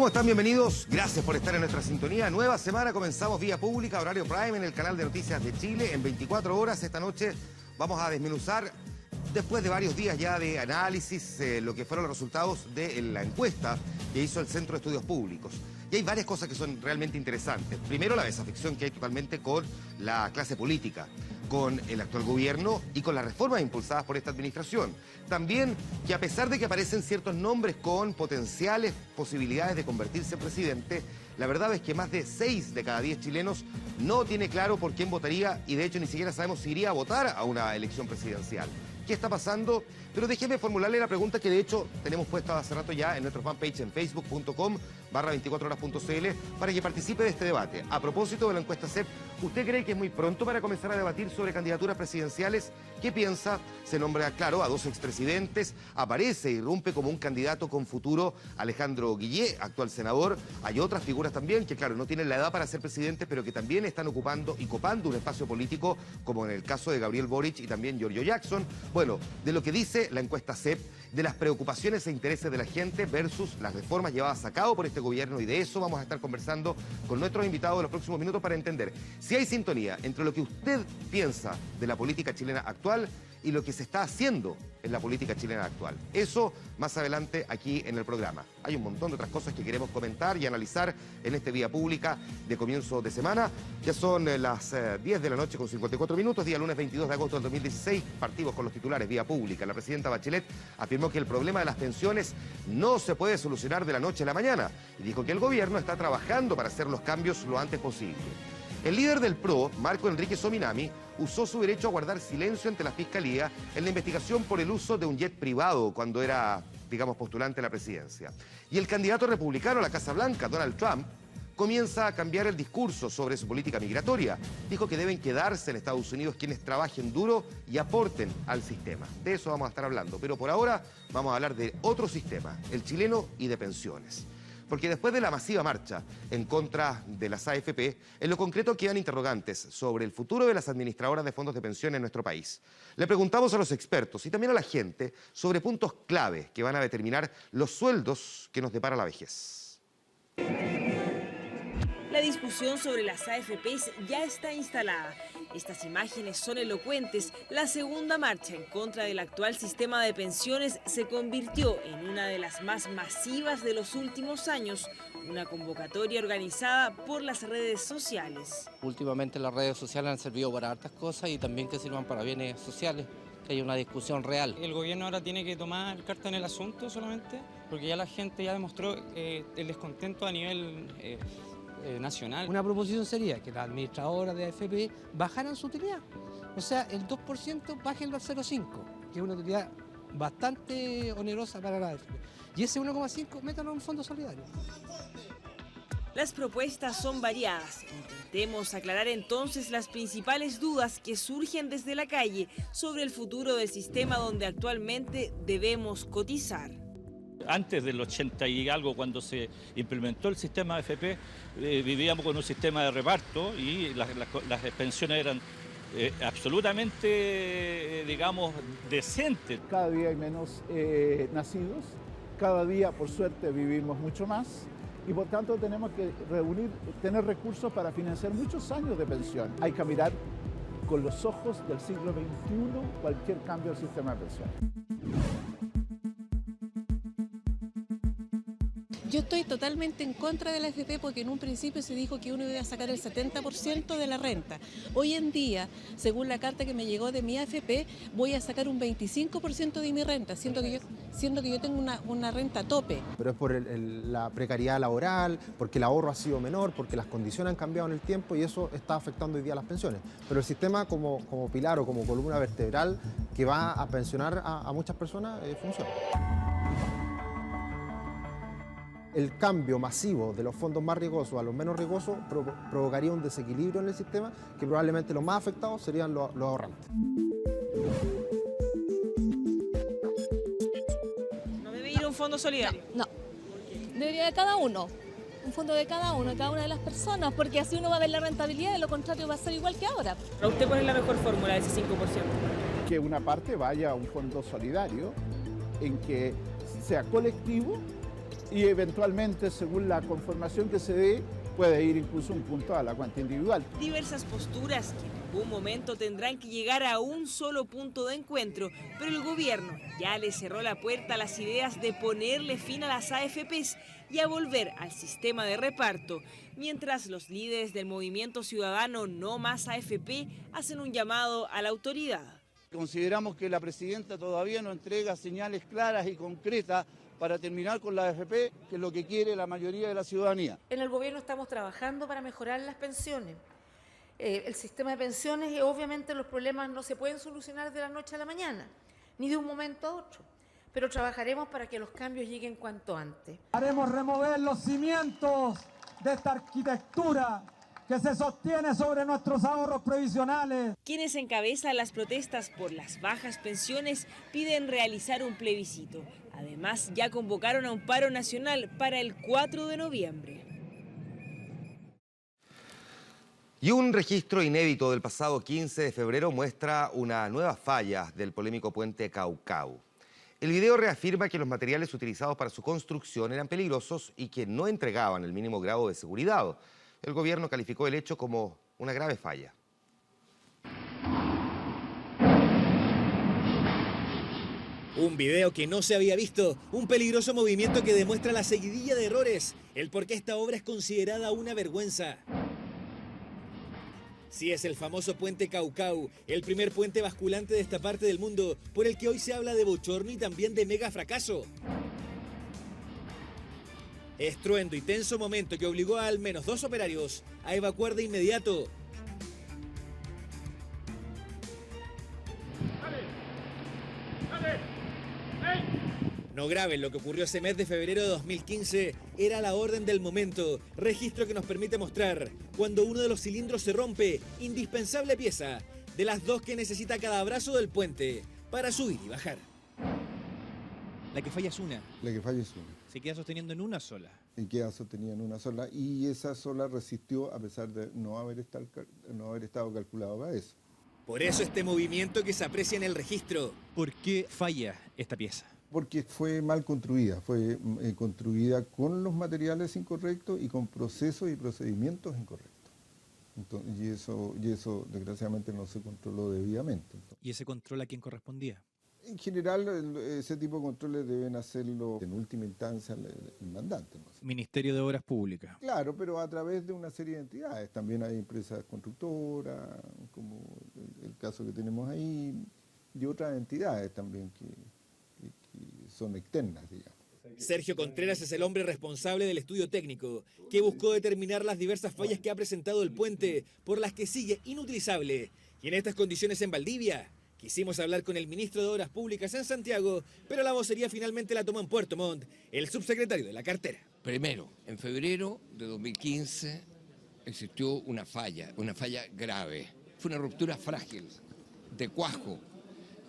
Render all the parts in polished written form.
¿Cómo están? Bienvenidos. Gracias por estar en nuestra sintonía. Nueva semana, comenzamos vía pública, horario prime en el canal de Noticias de Chile. En 24 horas esta noche vamos a desmenuzar, después de varios días ya de análisis, lo que fueron los resultados de la encuesta que hizo el Centro de Estudios Públicos. Y hay varias cosas que son realmente interesantes. Primero, la desafección que hay totalmente con la clase política, con el actual gobierno y con las reformas impulsadas por esta administración. También que a pesar de que aparecen ciertos nombres con potenciales posibilidades de convertirse en presidente, la verdad es que más de 6 de cada 10 chilenos no tiene claro por quién votaría y de hecho ni siquiera sabemos si iría a votar a una elección presidencial. ¿Qué está pasando? Pero déjeme formularle la pregunta que de hecho tenemos puesta hace rato ya en nuestro fanpage en facebook.com/24horas.cl para que participe de este debate. A propósito de la encuesta CEP, ¿usted cree que es muy pronto para comenzar a debatir sobre candidaturas presidenciales? ¿Qué piensa? Se nombra, claro, a 2 expresidentes, aparece, irrumpe como un candidato con futuro Alejandro Guillé, actual senador. Hay otras figuras también que, claro, no tienen la edad para ser presidentes, pero que también están ocupando y copando un espacio político, como en el caso de Gabriel Boric y también Giorgio Jackson. Bueno, de lo que dice la encuesta CEP, de las preocupaciones e intereses de la gente versus las reformas llevadas a cabo por este gobierno, y de eso vamos a estar conversando con nuestros invitados en los próximos minutos para entender si hay sintonía entre lo que usted piensa de la política chilena actual y lo que se está haciendo en la política chilena actual. Eso más adelante aquí en el programa. Hay un montón de otras cosas que queremos comentar y analizar en este Vía Pública de comienzo de semana. Ya son las 10 de la noche con 54 minutos, día lunes 22 de agosto del 2016. Partimos con los titulares Vía Pública. La presidenta Bachelet afirmó que el problema de las pensiones no se puede solucionar de la noche a la mañana y dijo que el gobierno está trabajando para hacer los cambios lo antes posible. El líder del PRO, Marco Enrique Sominami, usó su derecho a guardar silencio ante la Fiscalía en la investigación por el uso de un jet privado cuando era, digamos, postulante a la presidencia. Y el candidato republicano a la Casa Blanca, Donald Trump, comienza a cambiar el discurso sobre su política migratoria. Dijo que deben quedarse en Estados Unidos quienes trabajen duro y aporten al sistema. De eso vamos a estar hablando, pero por ahora vamos a hablar de otro sistema, el chileno y de pensiones. Porque después de la masiva marcha en contra de las AFP, en lo concreto quedan interrogantes sobre el futuro de las administradoras de fondos de pensión en nuestro país. Le preguntamos a los expertos y también a la gente sobre puntos clave que van a determinar los sueldos que nos depara la vejez. La discusión sobre las AFPs ya está instalada. Estas imágenes son elocuentes. La segunda marcha en contra del actual sistema de pensiones se convirtió en una de las más masivas de los últimos años, una convocatoria organizada por las redes sociales. Últimamente las redes sociales han servido para hartas cosas y también que sirvan para bienes sociales, que haya una discusión real. El gobierno ahora tiene que tomar carta en el asunto solamente, porque ya la gente ya demostró el descontento a nivel nacional. Una proposición sería que las administradoras de AFP bajaran su utilidad. O sea, el 2% bájenlo al 0,5%, que es una utilidad bastante onerosa para la AFP. Y ese 1,5% métanlo en un fondo solidario. Las propuestas son variadas. Intentemos aclarar entonces las principales dudas que surgen desde la calle sobre el futuro del sistema donde actualmente debemos cotizar. Antes del 80 y algo, cuando se implementó el sistema AFP, vivíamos con un sistema de reparto y las pensiones eran absolutamente, digamos, decentes. Cada día hay menos nacidos, cada día, por suerte, vivimos mucho más y por tanto tenemos que tener recursos para financiar muchos años de pensión. Hay que mirar con los ojos del siglo XXI cualquier cambio del sistema de pensiones. Yo estoy totalmente en contra de la AFP porque en un principio se dijo que uno iba a sacar el 70% de la renta. Hoy en día, según la carta que me llegó de mi AFP, voy a sacar un 25% de mi renta, siendo que yo tengo una renta tope. Pero es por la precariedad laboral, porque el ahorro ha sido menor, porque las condiciones han cambiado en el tiempo y eso está afectando hoy día a las pensiones. Pero el sistema como pilar o como columna vertebral que va a pensionar a muchas personas funciona. El cambio masivo de los fondos más riesgosos a los menos riesgosos provocaría un desequilibrio en el sistema que probablemente los más afectados serían los ahorrantes. ¿No debe ir a un fondo solidario? No, debería de cada uno, un fondo de cada una de las personas, porque así uno va a ver la rentabilidad, de lo contrario va a ser igual que ahora. ¿Para usted cuál es la mejor fórmula de ese 5%? Que una parte vaya a un fondo solidario en que sea colectivo y eventualmente, según la conformación que se dé, puede ir incluso un punto a la cuenta individual. Diversas posturas que en algún momento tendrán que llegar a un solo punto de encuentro, pero el gobierno ya le cerró la puerta a las ideas de ponerle fin a las AFPs y a volver al sistema de reparto, mientras los líderes del movimiento ciudadano No Más AFP hacen un llamado a la autoridad. Consideramos que la presidenta todavía no entrega señales claras y concretas para terminar con la AFP, que es lo que quiere la mayoría de la ciudadanía. En el gobierno estamos trabajando para mejorar las pensiones. El sistema de pensiones, y obviamente los problemas no se pueden solucionar de la noche a la mañana, ni de un momento a otro, pero trabajaremos para que los cambios lleguen cuanto antes. Haremos remover los cimientos de esta arquitectura que se sostiene sobre nuestros ahorros previsionales. Quienes encabezan las protestas por las bajas pensiones piden realizar un plebiscito. Además, ya convocaron a un paro nacional para el 4 de noviembre. Y un registro inédito del pasado 15 de febrero muestra una nueva falla del polémico puente Caucau. El video reafirma que los materiales utilizados para su construcción eran peligrosos y que no entregaban el mínimo grado de seguridad. El gobierno calificó el hecho como una grave falla. Un video que no se había visto, un peligroso movimiento que demuestra la seguidilla de errores, el por qué esta obra es considerada una vergüenza. Sí, es el famoso puente Caucau, el primer puente basculante de esta parte del mundo, por el que hoy se habla de bochorno y también de mega fracaso. Estruendo y tenso momento que obligó a al menos 2 operarios a evacuar de inmediato. No graben, lo que ocurrió ese mes de febrero de 2015 era la orden del momento, registro que nos permite mostrar cuando uno de los cilindros se rompe, indispensable pieza de las 2 que necesita cada brazo del puente para subir y bajar. La que falla es una. La que falla es una. Se queda sosteniendo en una sola. Y queda sostenido en una sola. Y esa sola resistió a pesar de no haber estado calculado para eso. Por eso este movimiento que se aprecia en el registro. ¿Por qué falla esta pieza? Porque fue mal construida. Fue construida con los materiales incorrectos y con procesos y procedimientos incorrectos. Entonces, y eso desgraciadamente no se controló debidamente. ¿Y ese control a quién correspondía? En general, ese tipo de controles deben hacerlo en última instancia el mandante, ¿no? Ministerio de Obras Públicas. Claro, pero a través de una serie de entidades. También hay empresas constructoras, como el caso que tenemos ahí, y otras entidades también que son externas, digamos. Sergio Contreras es el hombre responsable del estudio técnico, que buscó determinar las diversas fallas que ha presentado el puente, por las que sigue inutilizable. Y en estas condiciones en Valdivia, quisimos hablar con el ministro de Obras Públicas en Santiago, pero la vocería finalmente la tomó en Puerto Montt, el subsecretario de la cartera. Primero, en febrero de 2015 existió una falla grave. Fue una ruptura frágil, de cuajo,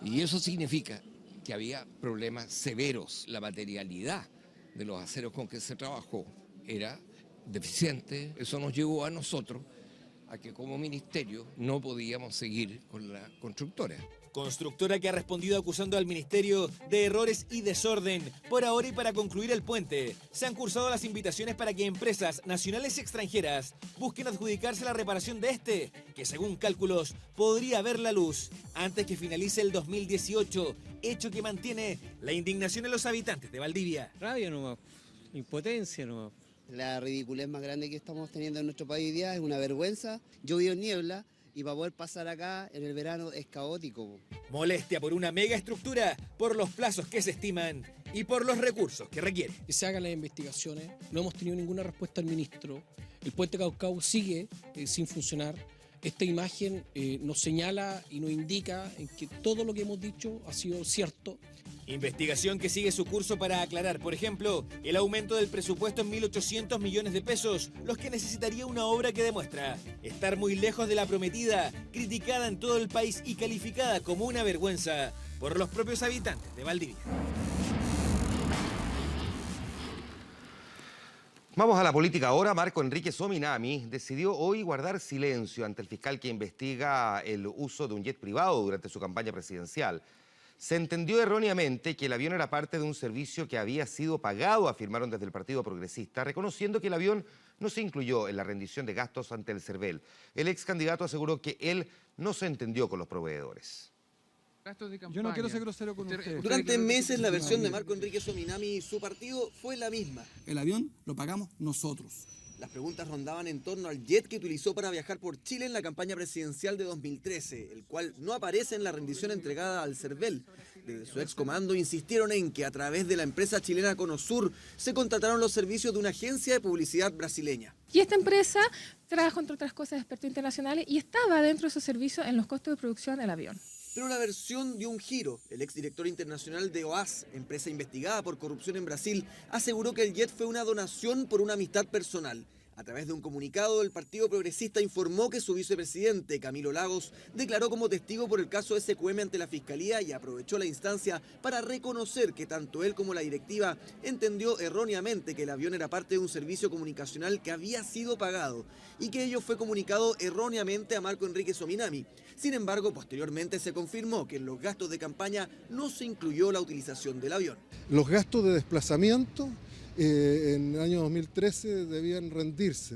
y eso significa que había problemas severos. La materialidad de los aceros con que se trabajó era deficiente. Eso nos llevó a nosotros a que como ministerio no podíamos seguir con la constructora. Constructora que ha respondido acusando al ministerio de errores y desorden. Por ahora y para concluir el puente, se han cursado las invitaciones para que empresas nacionales y extranjeras busquen adjudicarse la reparación de este, que según cálculos podría ver la luz antes que finalice el 2018, hecho que mantiene la indignación en los habitantes de Valdivia. Rabia nomás, impotencia nomás. La ridiculez más grande que estamos teniendo en nuestro país hoy día es una vergüenza. Yo vivo en Niebla y para poder pasar acá en el verano es caótico. Molestia por una mega estructura, por los plazos que se estiman y por los recursos que requiere. Que se hagan las investigaciones, no hemos tenido ninguna respuesta del ministro. El puente Caucau sigue sin funcionar. Esta imagen nos señala y nos indica en que todo lo que hemos dicho ha sido cierto. Investigación que sigue su curso para aclarar, por ejemplo, el aumento del presupuesto en 1.800 millones de pesos, los que necesitaría una obra que demuestra estar muy lejos de la prometida, criticada en todo el país y calificada como una vergüenza por los propios habitantes de Valdivia. Vamos a la política ahora. Marco Enrique Sominami decidió hoy guardar silencio ante el fiscal que investiga el uso de un jet privado durante su campaña presidencial. Se entendió erróneamente que el avión era parte de un servicio que había sido pagado, afirmaron desde el Partido Progresista, reconociendo que el avión no se incluyó en la rendición de gastos ante el CERVEL. El ex candidato aseguró que él no se entendió con los proveedores. Yo no quiero ser grosero con usted. Durante meses la versión de Marco Enríquez Ominami y su partido fue la misma. El avión lo pagamos nosotros. Las preguntas rondaban en torno al jet que utilizó para viajar por Chile en la campaña presidencial de 2013, el cual no aparece en la rendición entregada al CERVEL. Desde su excomando insistieron en que a través de la empresa chilena Conosur se contrataron los servicios de una agencia de publicidad brasileña. Y esta empresa trabaja, entre otras cosas, expertos internacionales y estaba dentro de esos servicios en los costos de producción del avión. Pero la versión dio un giro. El exdirector internacional de OAS, empresa investigada por corrupción en Brasil, aseguró que el jet fue una donación por una amistad personal. A través de un comunicado, el Partido Progresista informó que su vicepresidente, Camilo Lagos, declaró como testigo por el caso SQM ante la Fiscalía y aprovechó la instancia para reconocer que tanto él como la directiva entendió erróneamente que el avión era parte de un servicio comunicacional que había sido pagado y que ello fue comunicado erróneamente a Marco Enríquez Ominami. Sin embargo, posteriormente se confirmó que en los gastos de campaña no se incluyó la utilización del avión. Los gastos de desplazamiento en el año 2013 debían rendirse.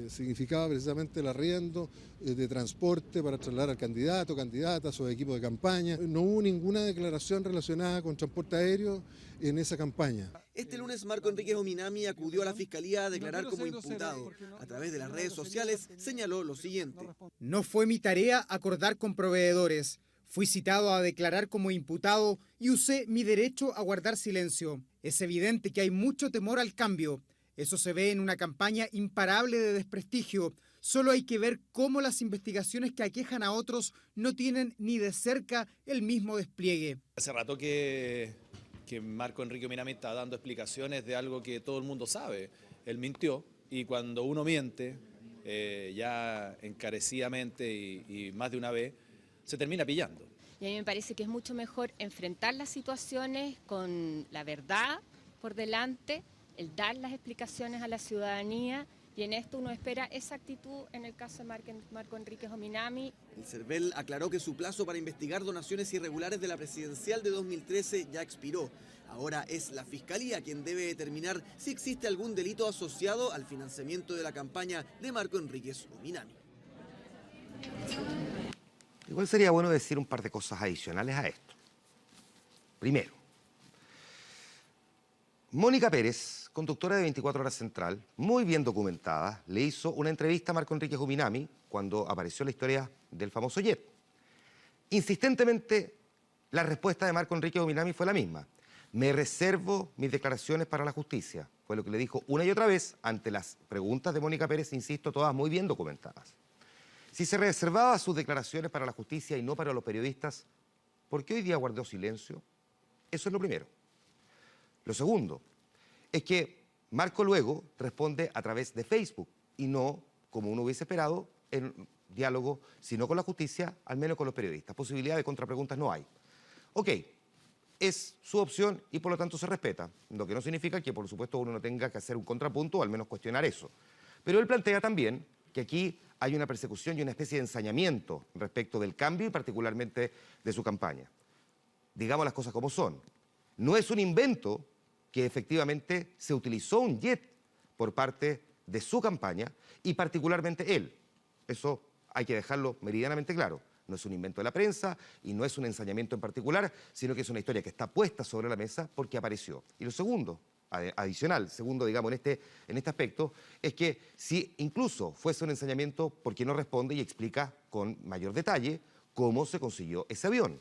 Significaba precisamente el arriendo de transporte para trasladar al candidato, candidata, su equipo de campaña. No hubo ninguna declaración relacionada con transporte aéreo en esa campaña. Este lunes Marco Enríquez Ominami acudió a la Fiscalía a declarar como imputado. A través de las redes sociales señaló lo siguiente. No fue mi tarea acordar con proveedores. Fui citado a declarar como imputado y usé mi derecho a guardar silencio. Es evidente que hay mucho temor al cambio. Eso se ve en una campaña imparable de desprestigio. Solo hay que ver cómo las investigaciones que aquejan a otros no tienen ni de cerca el mismo despliegue. Hace rato que Marco Enríquez Ominami está dando explicaciones de algo que todo el mundo sabe. Él mintió y cuando uno miente, ya encarecidamente y más de una vez, se termina pillando. Y a mí me parece que es mucho mejor enfrentar las situaciones con la verdad por delante, el dar las explicaciones a la ciudadanía, y en esto uno espera esa actitud en el caso de Marco Enríquez Ominami. El CERVEL aclaró que su plazo para investigar donaciones irregulares de la presidencial de 2013 ya expiró. Ahora es la Fiscalía quien debe determinar si existe algún delito asociado al financiamiento de la campaña de Marco Enríquez Ominami. Igual sería bueno decir un par de cosas adicionales a esto. Primero, Mónica Pérez, conductora de 24 Horas Central, muy bien documentada, le hizo una entrevista a Marco Enríquez Ominami cuando apareció la historia del famoso jet. Insistentemente, la respuesta de Marco Enríquez Ominami fue la misma. Me reservo mis declaraciones para la justicia. Fue lo que le dijo una y otra vez ante las preguntas de Mónica Pérez, insisto, todas muy bien documentadas. Si se reservaba sus declaraciones para la justicia y no para los periodistas, ¿por qué hoy día guardó silencio? Eso es lo primero. Lo segundo es que Marco luego responde a través de Facebook y no, como uno hubiese esperado, en diálogo, sino con la justicia, al menos con los periodistas. Posibilidad de contrapreguntas no hay. Ok, es su opción y por lo tanto se respeta, lo que no significa que por supuesto uno no tenga que hacer un contrapunto o al menos cuestionar eso. Pero él plantea también que aquí hay una persecución y una especie de ensañamiento respecto del cambio y particularmente de su campaña. Digamos las cosas como son. No es un invento que efectivamente se utilizó un jet por parte de su campaña y particularmente él. Eso hay que dejarlo meridianamente claro. No es un invento de la prensa y no es un ensañamiento en particular, sino que es una historia que está puesta sobre la mesa porque apareció. Y lo segundo, segundo, digamos, en este aspecto, es que si incluso fuese un ensañamiento, ¿por qué no responde y explica con mayor detalle cómo se consiguió ese avión?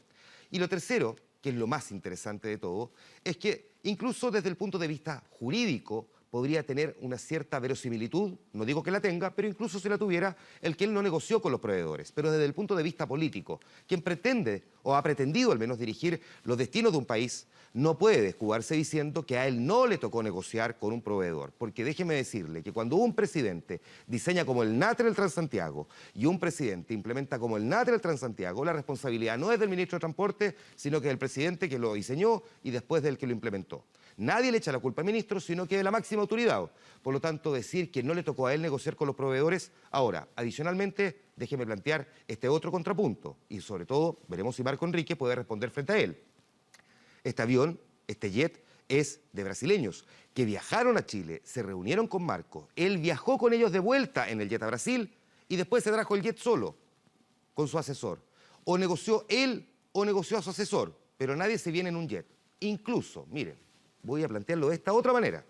Y lo tercero, que es lo más interesante de todo, es que incluso desde el punto de vista jurídico podría tener una cierta verosimilitud, no digo que la tenga, pero incluso si la tuviera, el que él no negoció con los proveedores. Pero desde el punto de vista político, quien pretende, o ha pretendido al menos dirigir los destinos de un país, no puede escudarse diciendo que a él no le tocó negociar con un proveedor. Porque déjeme decirle que cuando un presidente diseña como el NATRE el Transantiago y un presidente implementa como el NATRE el Transantiago, la responsabilidad no es del ministro de Transporte, sino que del presidente que lo diseñó y después del que lo implementó. Nadie le echa la culpa al ministro, sino que de la máxima autoridad. Por lo tanto, decir que no le tocó a él negociar con los proveedores. Ahora, adicionalmente, déjeme plantear este otro contrapunto. Y sobre todo, veremos si Marco Enríquez puede responder frente a él. Este avión, este jet, es de brasileños que viajaron a Chile, se reunieron con Marcos, él viajó con ellos de vuelta en el jet a Brasil y después se trajo el jet solo, con su asesor. O negoció él o negoció a su asesor, pero nadie se viene en un jet. Incluso, miren, voy a plantearlo de esta otra manera,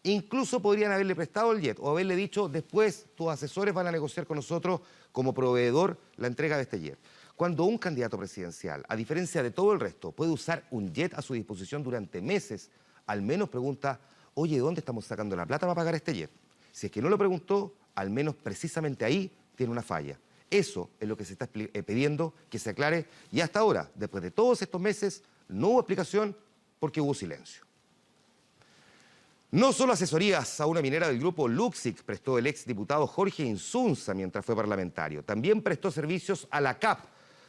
incluso podrían haberle prestado el jet o haberle dicho después tus asesores van a negociar con nosotros como proveedor la entrega de este jet. Cuando un candidato presidencial, a diferencia de todo el resto, puede usar un jet a su disposición durante meses, al menos pregunta, oye, ¿dónde estamos sacando la plata para pagar este jet? Si es que no lo preguntó, al menos precisamente ahí tiene una falla. Eso es lo que se está pidiendo que se aclare y hasta ahora, después de todos estos meses, no hubo explicación porque hubo silencio. No solo asesorías a una minera del grupo Luxic prestó el exdiputado Jorge Insunza mientras fue parlamentario, también prestó servicios a la CAP,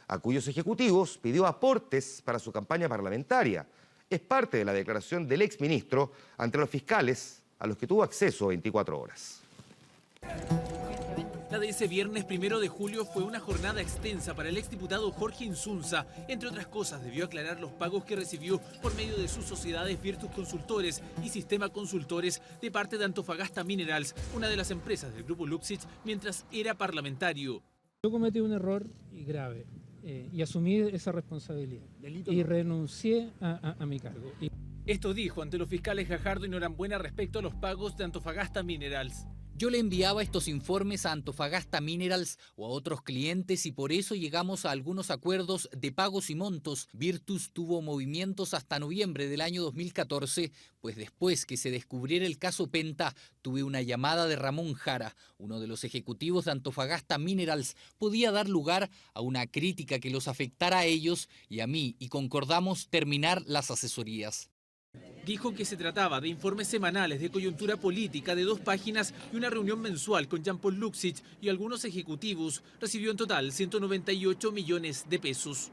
a cuyos ejecutivos pidió aportes para su campaña parlamentaria. Es parte de la declaración del exministro ante los fiscales a los que tuvo acceso 24 horas. La de ese viernes 1 de julio fue una jornada extensa para el exdiputado Jorge Insunza. Entre otras cosas, debió aclarar los pagos que recibió por medio de sus sociedades Virtus Consultores y Sistema Consultores de parte de Antofagasta Minerals, una de las empresas del grupo Luxic, mientras era parlamentario. Yo cometí un error grave y asumí esa responsabilidad y renuncié a mi cargo. Esto dijo ante los fiscales Gajardo y Norambuena respecto a los pagos de Antofagasta Minerals. Yo le enviaba estos informes a Antofagasta Minerals o a otros clientes y por eso llegamos a algunos acuerdos de pagos y montos. Virtus tuvo movimientos hasta noviembre del año 2014, pues después que se descubriera el caso Penta, tuve una llamada de Ramón Jara, uno de los ejecutivos de Antofagasta Minerals. Podía dar lugar a una crítica que los afectara a ellos y a mí, y concordamos terminar las asesorías. Dijo que se trataba de informes semanales de coyuntura política de 2 páginas y una reunión mensual con Jean-Paul Luxic y algunos ejecutivos. Recibió en total 198 millones de pesos.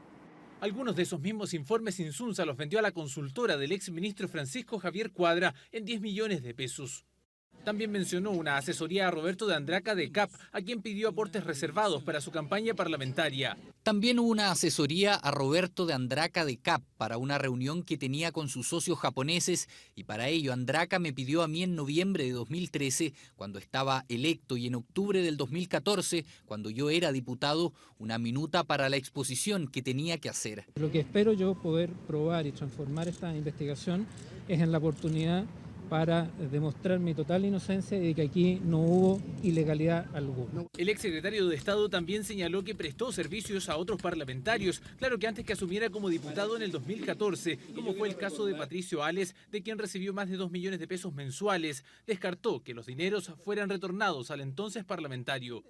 Algunos de esos mismos informes Insunza los vendió a la consultora del exministro Francisco Javier Cuadra en 10 millones de pesos. También mencionó una asesoría a Roberto de Andraca de CAP, a quien pidió aportes reservados para su campaña parlamentaria. También hubo una asesoría a Roberto de Andraca de CAP para una reunión que tenía con sus socios japoneses y para ello Andraca me pidió a mí en noviembre de 2013, cuando estaba electo, y en octubre del 2014, cuando yo era diputado, una minuta para la exposición que tenía que hacer. Lo que espero yo poder probar y transformar esta investigación es en la oportunidad para demostrar mi total inocencia y de que aquí no hubo ilegalidad alguna. El exsecretario de Estado también señaló que prestó servicios a otros parlamentarios, claro que antes que asumiera como diputado en el 2014, como fue el caso de Patricio Ales, de quien recibió más de 2 millones de pesos mensuales. Descartó que los dineros fueran retornados al entonces parlamentario.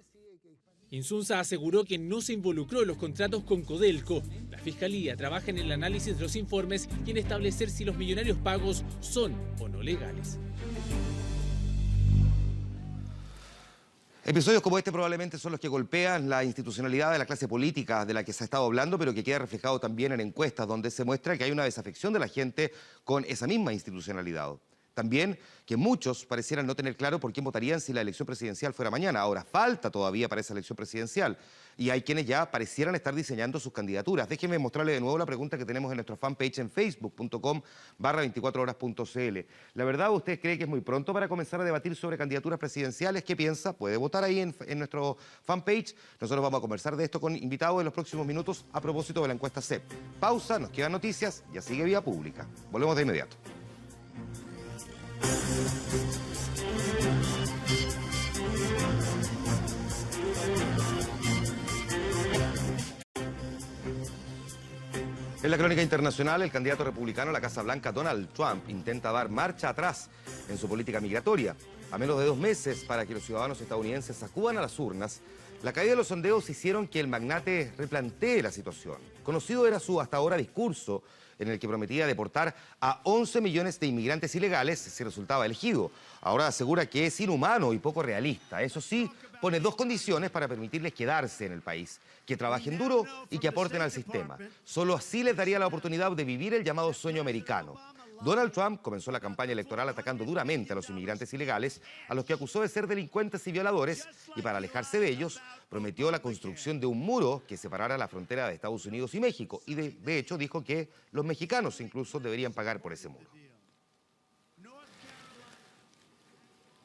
Insunza aseguró que no se involucró en los contratos con Codelco. La Fiscalía trabaja en el análisis de los informes y en establecer si los millonarios pagos son o no legales. Episodios como este probablemente son los que golpean la institucionalidad de la clase política de la que se ha estado hablando, pero que queda reflejado también en encuestas donde se muestra que hay una desafección de la gente con esa misma institucionalidad. También que muchos parecieran no tener claro por quién votarían si la elección presidencial fuera mañana. Ahora falta todavía para esa elección presidencial y hay quienes ya parecieran estar diseñando sus candidaturas. Déjenme mostrarle de nuevo la pregunta que tenemos en nuestro fanpage en facebook.com/24horas.cl. ¿La verdad usted cree que es muy pronto para comenzar a debatir sobre candidaturas presidenciales? ¿Qué piensa? Puede votar ahí en nuestro fanpage. Nosotros vamos a conversar de esto con invitados en los próximos minutos a propósito de la encuesta CEP. Pausa, nos quedan noticias, ya sigue Vía Pública. Volvemos de inmediato. En la crónica internacional, el candidato republicano a la Casa Blanca, Donald Trump, intenta dar marcha atrás en su política migratoria. A menos de 2 meses para que los ciudadanos estadounidenses acudan a las urnas, la caída de los sondeos hicieron que el magnate replantee la situación. Conocido era su hasta ahora discurso en el que prometía deportar a 11 millones de inmigrantes ilegales si resultaba elegido. Ahora asegura que es inhumano y poco realista. Eso sí, pone 2 condiciones para permitirles quedarse en el país: que trabajen duro y que aporten al sistema. Solo así les daría la oportunidad de vivir el llamado sueño americano. Donald Trump comenzó la campaña electoral atacando duramente a los inmigrantes ilegales, a los que acusó de ser delincuentes y violadores, y para alejarse de ellos, prometió la construcción de un muro que separara la frontera de Estados Unidos y México, y de hecho dijo que los mexicanos incluso deberían pagar por ese muro.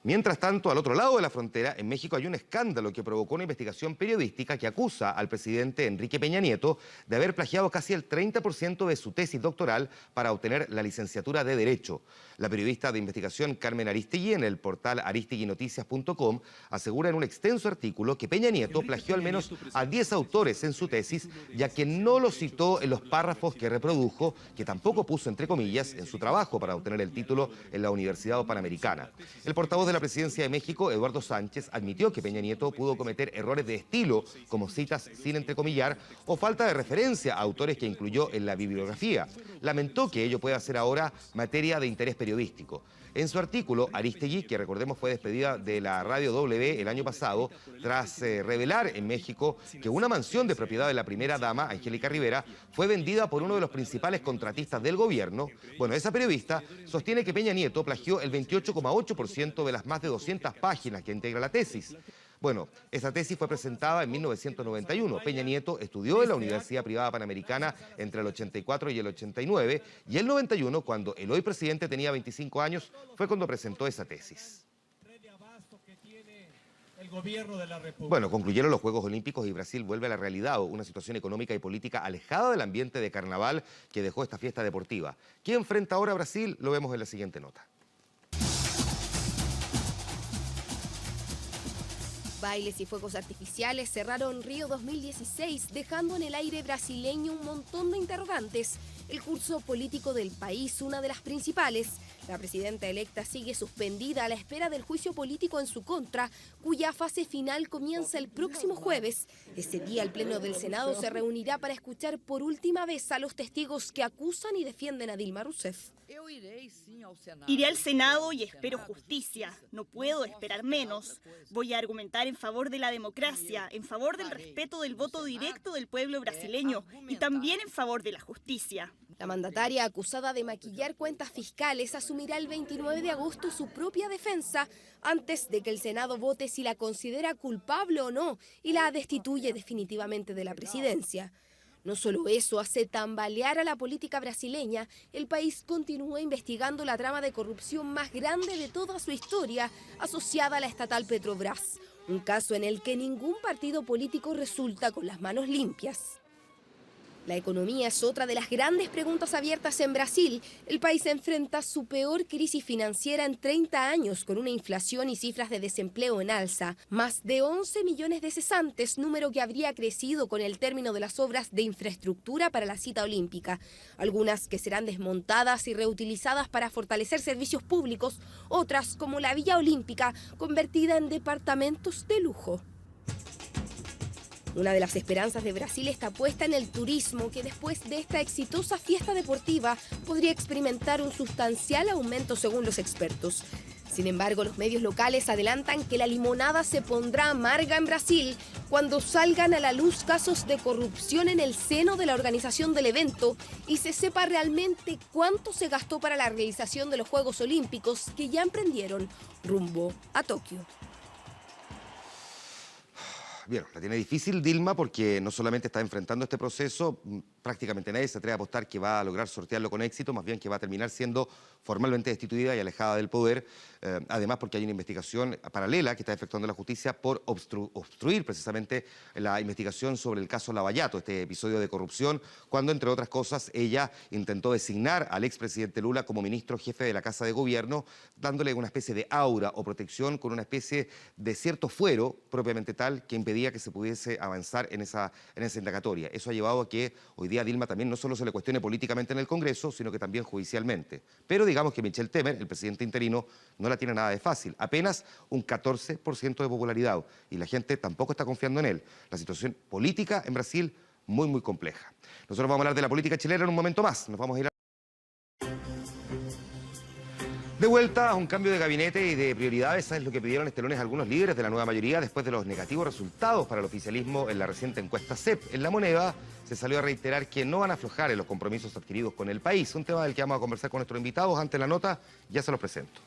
Mientras tanto, al otro lado de la frontera, en México hay un escándalo que provocó una investigación periodística que acusa al presidente Enrique Peña Nieto de haber plagiado casi el 30% de su tesis doctoral para obtener la licenciatura de Derecho. La periodista de investigación Carmen Aristegui, en el portal aristeguinoticias.com, asegura en un extenso artículo que Peña Nieto plagió al menos a 10 autores en su tesis, ya que no lo citó en los párrafos que reprodujo, que tampoco puso entre comillas en su trabajo para obtener el título en la Universidad Panamericana. El portavoz de la Presidencia de México, Eduardo Sánchez, admitió que Peña Nieto pudo cometer errores de estilo, como citas sin entrecomillar, o falta de referencia a autores que incluyó en la bibliografía. Lamentó que ello pueda ser ahora materia de interés periodístico. En su artículo, Aristegui, que recordemos fue despedida de la Radio W el año pasado, tras revelar en México que una mansión de propiedad de la primera dama, Angélica Rivera, fue vendida por uno de los principales contratistas del gobierno. Bueno, esa periodista sostiene que Peña Nieto plagió el 28,8% de las más de 200 páginas que integra la tesis. Bueno, esa tesis fue presentada en 1991. Peña Nieto estudió en la Universidad Privada Panamericana entre el 84 y el 89, y el 91, cuando el hoy presidente tenía 25 años, fue cuando presentó esa tesis. Bueno, concluyeron los Juegos Olímpicos y Brasil vuelve a la realidad, una situación económica y política alejada del ambiente de carnaval que dejó esta fiesta deportiva. ¿Quién enfrenta ahora a Brasil? Lo vemos en la siguiente nota. Bailes y fuegos artificiales cerraron Río 2016, dejando en el aire brasileño un montón de interrogantes. El curso político del país, una de las principales. La presidenta electa sigue suspendida a la espera del juicio político en su contra, cuya fase final comienza el próximo jueves. Ese día el Pleno del Senado se reunirá para escuchar por última vez a los testigos que acusan y defienden a Dilma Rousseff. Iré al Senado y espero justicia. No puedo esperar menos. Voy a argumentar en favor de la democracia, en favor del respeto del voto directo del pueblo brasileño y también en favor de la justicia. La mandataria, acusada de maquillar cuentas fiscales, asumirá el 29 de agosto su propia defensa antes de que el Senado vote si la considera culpable o no y la destituye definitivamente de la presidencia. No solo eso, hace tambalear a la política brasileña. El país continúa investigando la trama de corrupción más grande de toda su historia, asociada a la estatal Petrobras. Un caso en el que ningún partido político resulta con las manos limpias. La economía es otra de las grandes preguntas abiertas en Brasil. El país enfrenta su peor crisis financiera en 30 años, con una inflación y cifras de desempleo en alza. Más de 11 millones de cesantes, número que habría crecido con el término de las obras de infraestructura para la cita olímpica. Algunas que serán desmontadas y reutilizadas para fortalecer servicios públicos, otras, como la Villa Olímpica, convertida en departamentos de lujo. Una de las esperanzas de Brasil está puesta en el turismo, que después de esta exitosa fiesta deportiva podría experimentar un sustancial aumento según los expertos. Sin embargo, los medios locales adelantan que la limonada se pondrá amarga en Brasil cuando salgan a la luz casos de corrupción en el seno de la organización del evento y se sepa realmente cuánto se gastó para la realización de los Juegos Olímpicos que ya emprendieron rumbo a Tokio. Bien, la tiene difícil Dilma porque no solamente está enfrentando este proceso, prácticamente nadie se atreve a apostar que va a lograr sortearlo con éxito, más bien que va a terminar siendo formalmente destituida y alejada del poder, además porque hay una investigación paralela que está efectuando la justicia por obstruir precisamente la investigación sobre el caso Lavallato, este episodio de corrupción, cuando entre otras cosas ella intentó designar al expresidente Lula como ministro jefe de la Casa de Gobierno, dándole una especie de aura o protección con una especie de cierto fuero propiamente tal que impedía que se pudiese avanzar en esa indagatoria. Eso ha llevado a que hoy día a Dilma también no solo se le cuestione políticamente en el Congreso, sino que también judicialmente. Pero digamos que Michel Temer, el presidente interino, no la tiene nada de fácil. Apenas un 14% de popularidad y la gente tampoco está confiando en él. La situación política en Brasil muy, muy compleja. Nosotros vamos a hablar de la política chilena en un momento más. Nos vamos a ir De vuelta a un cambio de gabinete y de prioridades, es lo que pidieron este lunes algunos líderes de la nueva mayoría después de los negativos resultados para el oficialismo en la reciente encuesta CEP. En La Moneda se salió a reiterar que no van a aflojar en los compromisos adquiridos con el país, un tema del que vamos a conversar con nuestros invitados. Ante la nota, ya se los presento.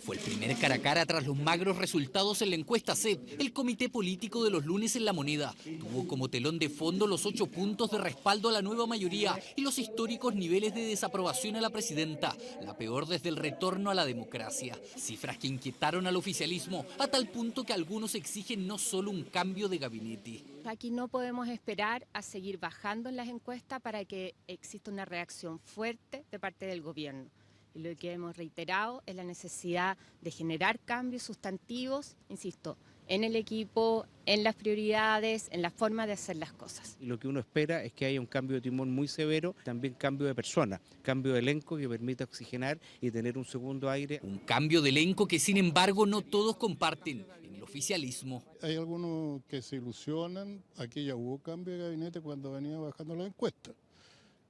Fue el primer cara a cara tras los magros resultados en la encuesta CEP. El comité político de los lunes en La Moneda tuvo como telón de fondo los 8 puntos de respaldo a la nueva mayoría y los históricos niveles de desaprobación a la presidenta, la peor desde el retorno a la democracia. Cifras que inquietaron al oficialismo a tal punto que algunos exigen no solo un cambio de gabinete. Aquí no podemos esperar a seguir bajando en las encuestas para que exista una reacción fuerte de parte del gobierno. Y lo que hemos reiterado es la necesidad de generar cambios sustantivos, insisto, en el equipo, en las prioridades, en la forma de hacer las cosas. Y lo que uno espera es que haya un cambio de timón muy severo, también cambio de persona, cambio de elenco que permita oxigenar y tener un segundo aire. Un cambio de elenco que sin embargo no todos comparten en el oficialismo. Hay algunos que se ilusionan, aquí ya hubo cambio de gabinete cuando venía bajando la encuesta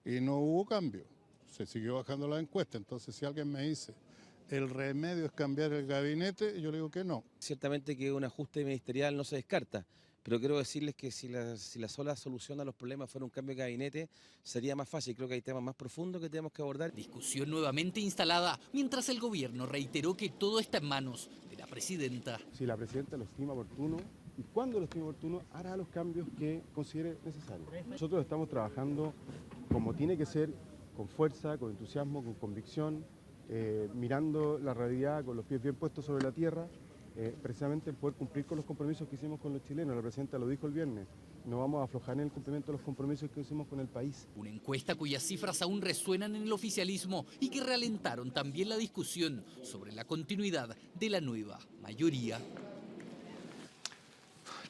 y no hubo cambio. Se siguió bajando la encuesta, entonces si alguien me dice el remedio es cambiar el gabinete, yo le digo que no. Ciertamente que un ajuste ministerial no se descarta, pero quiero decirles que si la sola solución a los problemas fuera un cambio de gabinete, sería más fácil. Creo que hay temas más profundos que tenemos que abordar. Discusión nuevamente instalada, mientras el gobierno reiteró que todo está en manos de la presidenta. Si la presidenta lo estima oportuno, y cuando lo estime oportuno, hará los cambios que considere necesarios. Nosotros estamos trabajando como tiene que ser, con fuerza, con entusiasmo, con convicción, mirando la realidad con los pies bien puestos sobre la tierra, precisamente poder cumplir con los compromisos que hicimos con los chilenos. La presidenta lo dijo el viernes, no vamos a aflojar en el cumplimiento de los compromisos que hicimos con el país. Una encuesta cuyas cifras aún resuenan en el oficialismo y que ralentaron también la discusión sobre la continuidad de la nueva mayoría.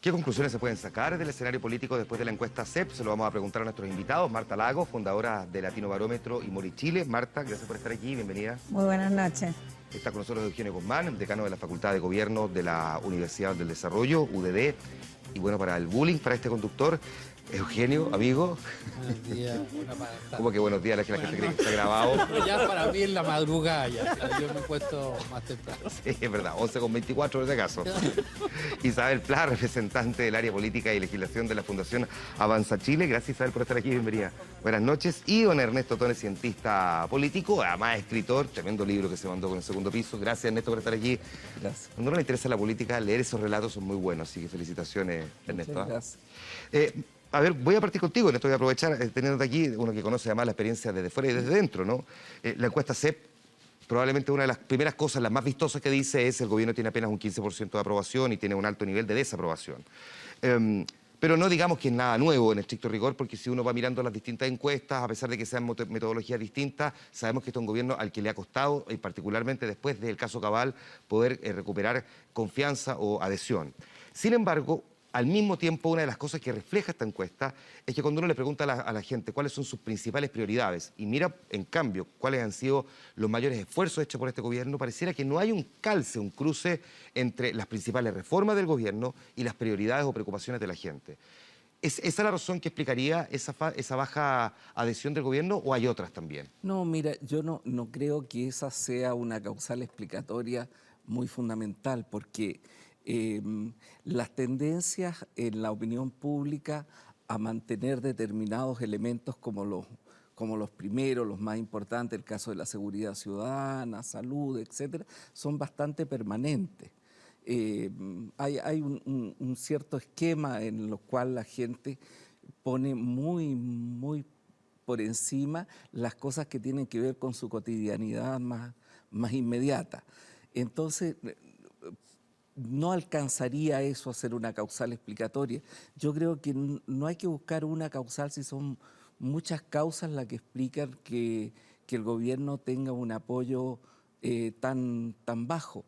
¿Qué conclusiones se pueden sacar del escenario político después de la encuesta CEP? Se lo vamos a preguntar a nuestros invitados. Marta Lago, fundadora de Latino Barómetro y Mori Chile. Marta, gracias por estar aquí, bienvenida. Muy buenas noches. Está con nosotros Eugenio Guzmán, decano de la Facultad de Gobierno de la Universidad del Desarrollo, UDD. Y bueno, para el bullying, para este conductor, Eugenio, amigo. Buenos días. ¿Cómo que buenos días? La gente cree que está grabado. Pero ya para mí es la madrugada ya. Yo me he puesto más temprano. Sí, es verdad, 11:24 por ese caso. Isabel Pla, representante del área política y legislación de la Fundación Avanza Chile. Gracias, Isabel, por estar aquí, bienvenida. Buenas noches. Y don Ernesto Tone, cientista político, además escritor, tremendo libro que se mandó con el segundo piso. Gracias, Ernesto, por estar aquí. Gracias. Cuando uno le interesa la política, leer esos relatos son muy buenos, así que felicitaciones, Ernesto. Muchas gracias. A ver, voy a partir contigo, Ernesto, voy a aprovechar, teniéndote aquí, uno que conoce además la experiencia desde fuera y desde dentro, ¿no? La encuesta CEP, probablemente una de las primeras cosas, las más vistosas que dice es el gobierno tiene apenas un 15% de aprobación y tiene un alto nivel de desaprobación. Pero no digamos que es nada nuevo en estricto rigor, porque si uno va mirando las distintas encuestas, a pesar de que sean metodologías distintas, sabemos que este es un gobierno al que le ha costado, y particularmente después del caso Cabal, poder recuperar confianza o adhesión. Sin embargo, al mismo tiempo, una de las cosas que refleja esta encuesta es que cuando uno le pregunta a la gente cuáles son sus principales prioridades y mira, en cambio, cuáles han sido los mayores esfuerzos hechos por este gobierno, pareciera que no hay un calce, un cruce entre las principales reformas del gobierno y las prioridades o preocupaciones de la gente. ¿Es esa la razón que explicaría esa baja adhesión del gobierno o hay otras también? No, mira, yo no creo que esa sea una causal explicatoria muy fundamental, porque las tendencias en la opinión pública a mantener determinados elementos como los primeros, los más importantes, el caso de la seguridad ciudadana, salud, etcétera, son bastante permanentes. Hay un cierto esquema en el cual la gente pone muy por encima las cosas que tienen que ver con su cotidianidad más inmediata. Entonces, no alcanzaría eso a ser una causal explicatoria. Yo creo que no hay que buscar una causal si son muchas causas las que explican que el gobierno tenga un apoyo tan bajo.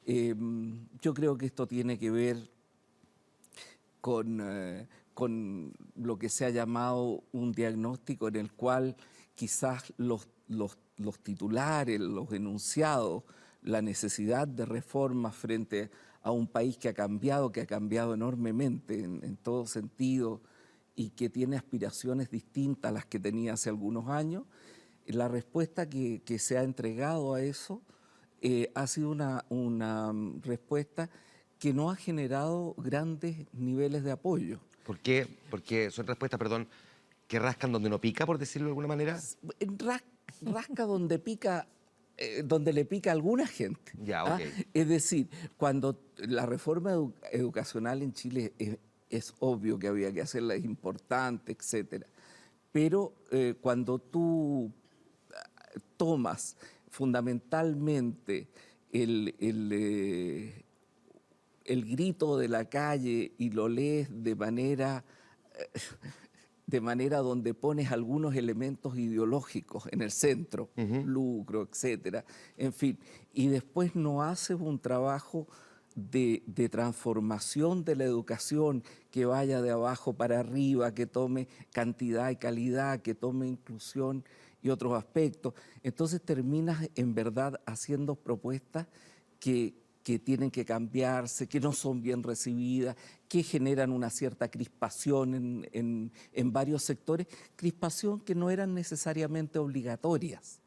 Yo creo que esto tiene que ver con lo que se ha llamado un diagnóstico en el cual quizás los titulares, los enunciados, la necesidad de reformas frente a un país que ha cambiado enormemente en todo sentido y que tiene aspiraciones distintas a las que tenía hace algunos años, la respuesta que se ha entregado a eso ha sido una respuesta que no ha generado grandes niveles de apoyo. ¿Por qué? Porque son respuestas, perdón, que rascan donde no pica, por decirlo de alguna manera. Rasca donde pica, donde le pica a alguna gente. Ya, ok. Es decir, cuando la reforma educacional en Chile es obvio que había que hacerla, es importante, etcétera. Pero cuando tú tomas fundamentalmente el grito de la calle y lo lees de manera donde pones algunos elementos ideológicos en el centro, lucro, etcétera, en fin, y después no haces un trabajo de transformación de la educación que vaya de abajo para arriba, que tome cantidad y calidad, que tome inclusión y otros aspectos. Entonces terminas en verdad haciendo propuestas que tienen que cambiarse, que no son bien recibidas, que generan una cierta crispación en varios sectores, crispación que no eran necesariamente obligatorias.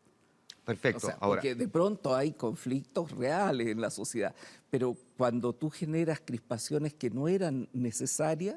Perfecto. O sea, ahora, porque de pronto hay conflictos reales en la sociedad, pero cuando tú generas crispaciones que no eran necesarias,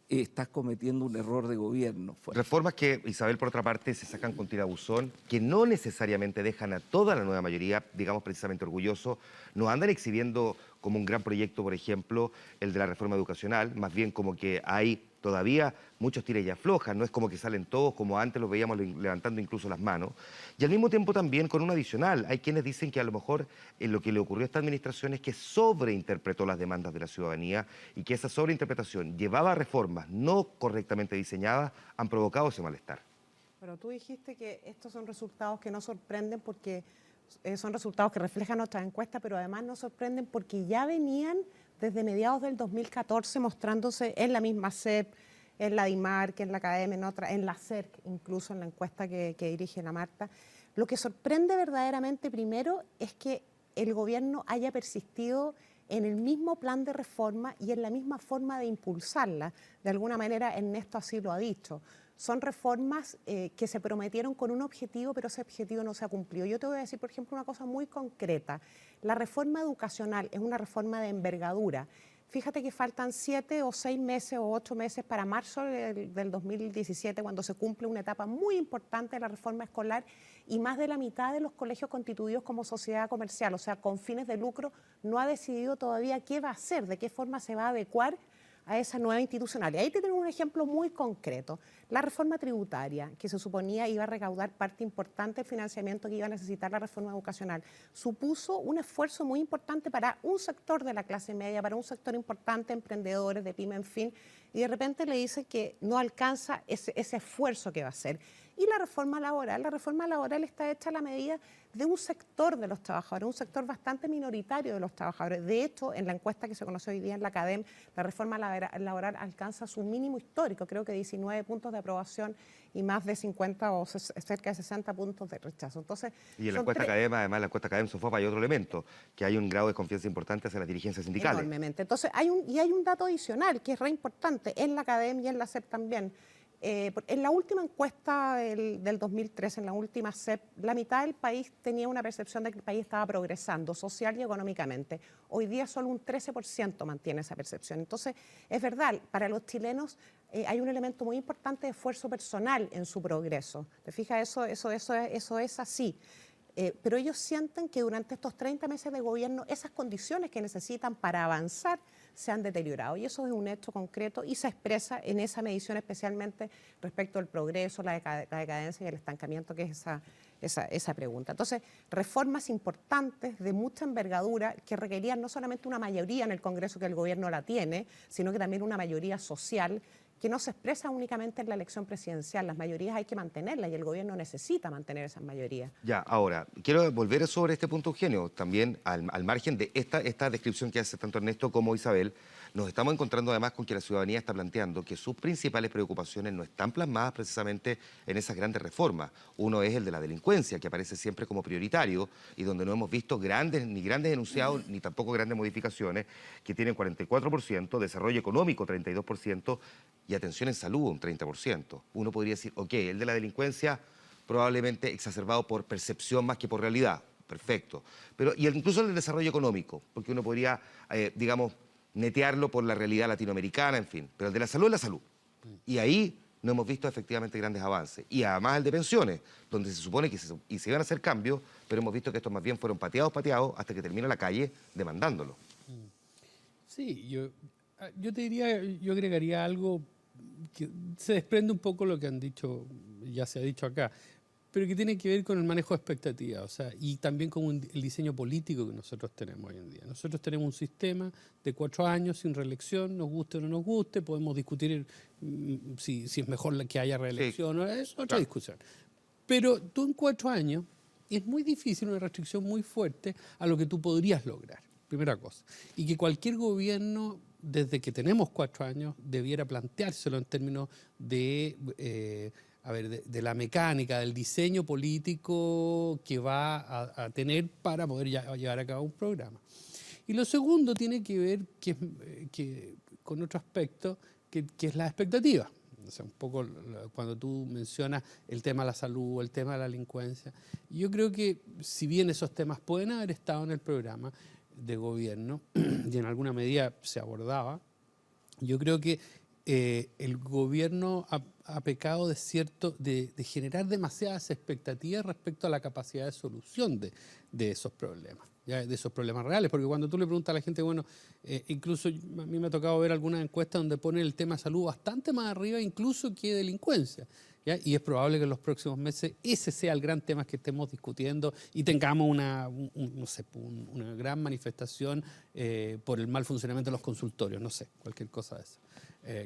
estás cometiendo un error de gobierno. Reformas que, Isabel, por otra parte, se sacan con tirabuzón, que no necesariamente dejan a toda la nueva mayoría, digamos, precisamente orgulloso, nos andan exhibiendo como un gran proyecto, por ejemplo, el de la reforma educacional, más bien como que hay todavía muchos tira y aflojas, no es como que salen todos como antes los veíamos levantando incluso las manos, y al mismo tiempo también con un adicional. Hay quienes dicen que a lo mejor lo que le ocurrió a esta administración es que sobreinterpretó las demandas de la ciudadanía y que esa sobreinterpretación llevaba a reformas no correctamente diseñadas, han provocado ese malestar. Pero tú dijiste que estos son resultados que no sorprenden porque son resultados que reflejan nuestras encuestas, pero además no sorprenden porque ya venían desde mediados del 2014 mostrándose en la misma CEP, en la DIMARC, en la Academia, en la CERC, incluso en la encuesta que dirige la Marta. Lo que sorprende verdaderamente primero es que el gobierno haya persistido en el mismo plan de reforma y en la misma forma de impulsarla. De alguna manera Ernesto así lo ha dicho. Son reformas que se prometieron con un objetivo, pero ese objetivo no se ha cumplido. Yo te voy a decir, por ejemplo, una cosa muy concreta. La reforma educacional es una reforma de envergadura. Fíjate que faltan 7 o 6 meses o 8 meses para marzo del 2017, cuando se cumple una etapa muy importante de la reforma escolar y más de la mitad de los colegios constituidos como sociedad comercial, o sea, con fines de lucro, no ha decidido todavía qué va a hacer, de qué forma se va a adecuar a esa nueva institucionalidad. Ahí tenemos un ejemplo muy concreto. La reforma tributaria, que se suponía iba a recaudar parte importante del financiamiento que iba a necesitar la reforma educacional, supuso un esfuerzo muy importante para un sector de la clase media, para un sector importante, emprendedores, de pyme, en fin, y de repente le dice que no alcanza ese esfuerzo que va a hacer. Y la reforma laboral está hecha a la medida de un sector de los trabajadores, un sector bastante minoritario de los trabajadores. De hecho, en la encuesta que se conoció hoy día en la Academia, la reforma laboral alcanza su mínimo histórico, creo que 19 puntos de aprobación y más de 50 o cerca de 60 puntos de rechazo. Entonces, y en la encuesta Academia, además, la encuesta Academia Sofapa hay otro elemento, que hay un grado de confianza importante hacia las dirigencias sindicales. Enormemente. Entonces, hay un dato adicional que es re importante en la Academia y en la CEP también. En la última encuesta del 2013, en la última CEP, la mitad del país tenía una percepción de que el país estaba progresando social y económicamente. Hoy día solo un 13% mantiene esa percepción. Entonces, es verdad, para los chilenos hay un elemento muy importante de esfuerzo personal en su progreso. ¿Te fijas? Eso es así. Pero ellos sienten que durante estos 30 meses de gobierno esas condiciones que necesitan para avanzar se han deteriorado y eso es un hecho concreto y se expresa en esa medición especialmente respecto al progreso, la decadencia y el estancamiento, que es esa pregunta. Entonces, reformas importantes de mucha envergadura que requerían no solamente una mayoría en el Congreso, que el gobierno la tiene, sino que también una mayoría social que no se expresa únicamente en la elección presidencial. Las mayorías hay que mantenerlas y el gobierno necesita mantener esas mayorías. Ya, ahora, quiero volver sobre este punto, Eugenio, también al margen de esta descripción que hace tanto Ernesto como Isabel. Nos estamos encontrando además con que la ciudadanía está planteando que sus principales preocupaciones no están plasmadas precisamente en esas grandes reformas. Uno es el de la delincuencia, que aparece siempre como prioritario y donde no hemos visto ni grandes enunciados ni tampoco grandes modificaciones, que tienen 44%, desarrollo económico 32% y atención en salud un 30%. Uno podría decir, ok, el de la delincuencia probablemente exacerbado por percepción más que por realidad. Perfecto. Pero, y incluso el desarrollo económico, porque uno podría, digamos, netearlo por la realidad latinoamericana, en fin. Pero el de la salud es la salud. Y ahí no hemos visto efectivamente grandes avances. Y además el de pensiones, donde se supone que se iban a hacer cambios, pero hemos visto que estos más bien fueron pateados, hasta que termina la calle demandándolo. Sí, yo te diría, yo agregaría algo que se desprende un poco de lo que han dicho, ya se ha dicho acá, pero que tiene que ver con el manejo de expectativas, o sea, y también con el diseño político que nosotros tenemos hoy en día. Nosotros tenemos un sistema de 4 años sin reelección, nos guste o no nos guste, podemos discutir si es mejor que haya reelección, sí, es otra discusión. Pero tú en 4 años es muy difícil, una restricción muy fuerte a lo que tú podrías lograr, primera cosa. Y que cualquier gobierno, desde que tenemos 4 años, debiera planteárselo en términos de... de la mecánica, del diseño político que va a tener para poder llevar a cabo un programa. Y lo segundo tiene que ver con otro aspecto, que es la expectativa. O sea, un poco cuando tú mencionas el tema de la salud, el tema de la delincuencia, yo creo que si bien esos temas pueden haber estado en el programa de gobierno y en alguna medida se abordaba, yo creo que el gobierno ha pecado de generar demasiadas expectativas respecto a la capacidad de solución de esos problemas, ¿ya? De esos problemas reales, porque cuando tú le preguntas a la gente, bueno, incluso a mí me ha tocado ver algunas encuestas donde ponen el tema salud bastante más arriba incluso que delincuencia, ¿ya? Y es probable que en los próximos meses ese sea el gran tema que estemos discutiendo y tengamos una gran manifestación por el mal funcionamiento de los consultorios, no sé, cualquier cosa de eso.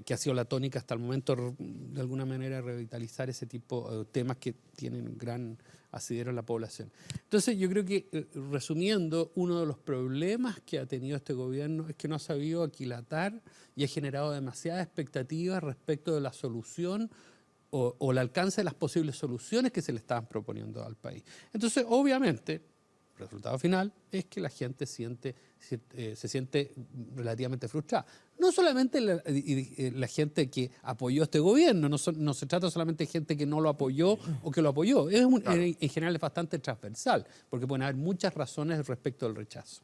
Que ha sido la tónica hasta el momento, de alguna manera, revitalizar ese tipo de temas que tienen gran asidero en la población. Entonces, yo creo que, resumiendo, uno de los problemas que ha tenido este gobierno es que no ha sabido aquilatar y ha generado demasiadas expectativas respecto de la solución o el alcance de las posibles soluciones que se le estaban proponiendo al país. Entonces, obviamente, el resultado final es que la gente se siente relativamente frustrada. No solamente la gente que apoyó este gobierno, no se trata solamente de gente que no lo apoyó o que lo apoyó. En general es bastante transversal, porque pueden haber muchas razones respecto al rechazo.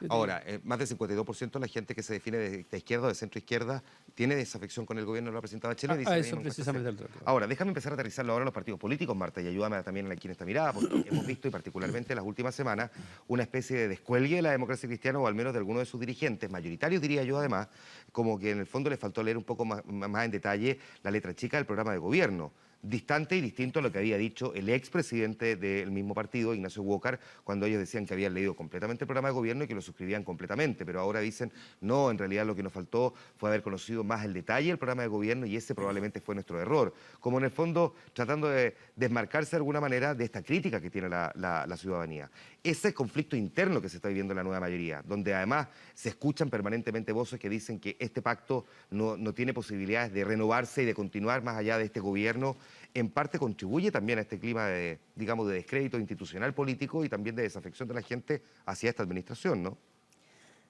Ahora, más del 52% de la gente que se define de izquierda o de centro izquierda tiene desafección con el gobierno de la presidenta Bachelet. Eso precisamente el otro. Ahora, déjame empezar a aterrizarlo ahora en los partidos políticos, Marta, y ayúdame también aquí en esta mirada, porque hemos visto, y particularmente en las últimas semanas, una especie de descuelgue de la democracia cristiana, o al menos de algunos de sus dirigentes, mayoritarios diría yo además, como que en el fondo le faltó leer un poco más en detalle la letra chica del programa de gobierno. Distante y distinto a lo que había dicho el expresidente del mismo partido, Ignacio Walker, cuando ellos decían que habían leído completamente el programa de gobierno y que lo suscribían completamente, pero ahora dicen, no, en realidad lo que nos faltó fue haber conocido más el detalle del programa de gobierno y ese probablemente fue nuestro error, como en el fondo tratando de desmarcarse de alguna manera de esta crítica que tiene la ciudadanía. Ese conflicto interno que se está viviendo en la nueva mayoría, donde además se escuchan permanentemente voces que dicen que este pacto no tiene posibilidades de renovarse y de continuar más allá de este gobierno, en parte contribuye también a este clima de descrédito institucional político y también de desafección de la gente hacia esta administración, ¿no?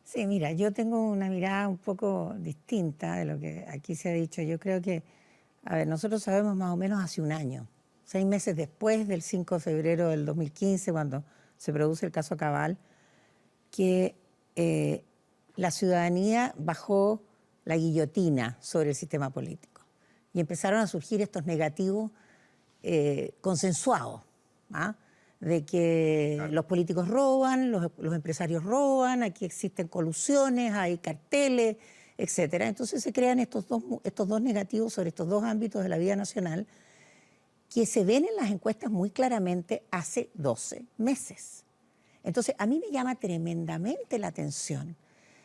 Sí, mira, yo tengo una mirada un poco distinta de lo que aquí se ha dicho. Yo creo que, a ver, nosotros sabemos más o menos hace un año, 6 meses después del 5 de febrero del 2015, cuando se produce el caso Cabal, que la ciudadanía bajó la guillotina sobre el sistema político. Y empezaron a surgir estos negativos consensuados, ¿ah? De que los políticos roban, los empresarios roban, aquí existen colusiones, hay carteles, etc. Entonces se crean estos dos negativos sobre estos dos ámbitos de la vida nacional que se ven en las encuestas muy claramente hace 12 meses. Entonces a mí me llama tremendamente la atención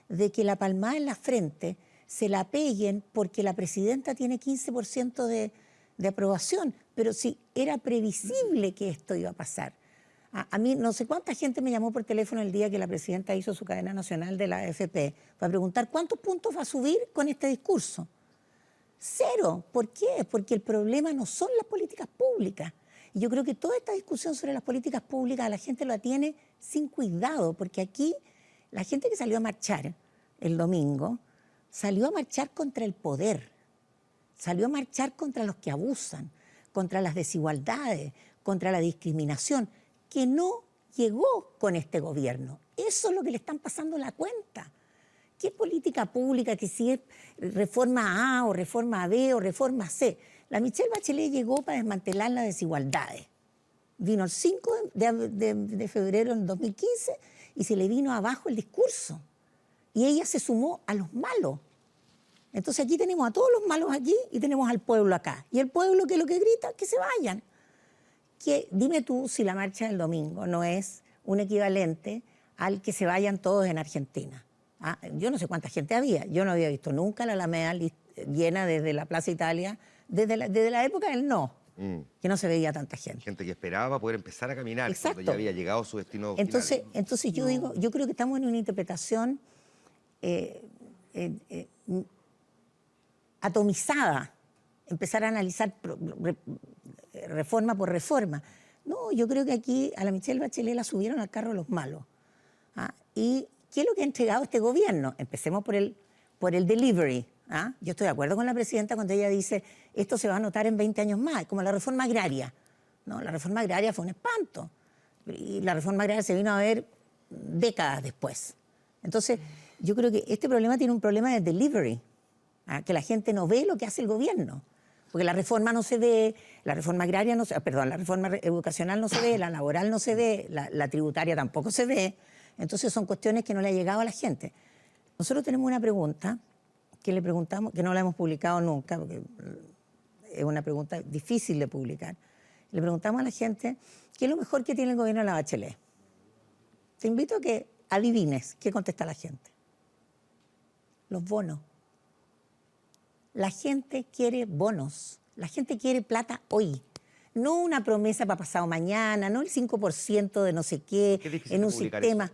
de que la palmada en la frente se la peguen porque la presidenta tiene 15% de aprobación, pero sí, era previsible que esto iba a pasar. A mí no sé cuánta gente me llamó por teléfono el día que la presidenta hizo su cadena nacional de la AFP para preguntar cuántos puntos va a subir con este discurso. 0. ¿Por qué? Porque el problema no son las políticas públicas. Y yo creo que toda esta discusión sobre las políticas públicas la gente la tiene sin cuidado, porque aquí la gente que salió a marchar el domingo salió a marchar contra el poder, salió a marchar contra los que abusan, contra las desigualdades, contra la discriminación, que no llegó con este gobierno. Eso es lo que le están pasando la cuenta. ¿Qué política pública, que si es reforma A o reforma B o reforma C? La Michelle Bachelet llegó para desmantelar las desigualdades. Vino el 5 de febrero del 2015 y se le vino abajo el discurso. Y ella se sumó a los malos. Entonces aquí tenemos a todos los malos aquí y tenemos al pueblo acá. Y el pueblo, que es lo que grita, que se vayan. Dime tú si la marcha del domingo no es un equivalente al que se vayan todos en Argentina. Yo no sé cuánta gente había. Yo no había visto nunca la Alameda llena desde la Plaza Italia, desde la época del no, que no se veía tanta gente. Gente que esperaba poder empezar a caminar. Exacto. Cuando ya había llegado a su destino Entonces final. yo creo que estamos en una interpretación atomizada, empezar a analizar reforma por reforma. No, yo creo que aquí a la Michelle Bachelet la subieron al carro los malos. ¿Y qué es lo que ha entregado este gobierno? Empecemos por el delivery. Yo estoy de acuerdo con la presidenta cuando ella dice esto se va a notar en 20 años más, como la reforma agraria. No, la reforma agraria fue un espanto. Y la reforma agraria se vino a ver décadas después. Entonces, yo creo que este problema tiene un problema de delivery, que la gente no ve lo que hace el gobierno. Porque la reforma no se ve, la reforma agraria no se, perdón, la reforma educacional no se ve, la laboral no se ve, la tributaria tampoco se ve. Entonces son cuestiones que no le ha llegado a la gente. Nosotros tenemos una pregunta que le preguntamos, que no la hemos publicado nunca, porque es una pregunta difícil de publicar. Le preguntamos a la gente, ¿qué es lo mejor que tiene el gobierno de la Bachelet? Te invito a que adivines qué contesta la gente. Los bonos. La gente quiere bonos, la gente quiere plata hoy. No una promesa para pasado mañana, no el 5% de no sé qué en un sistema.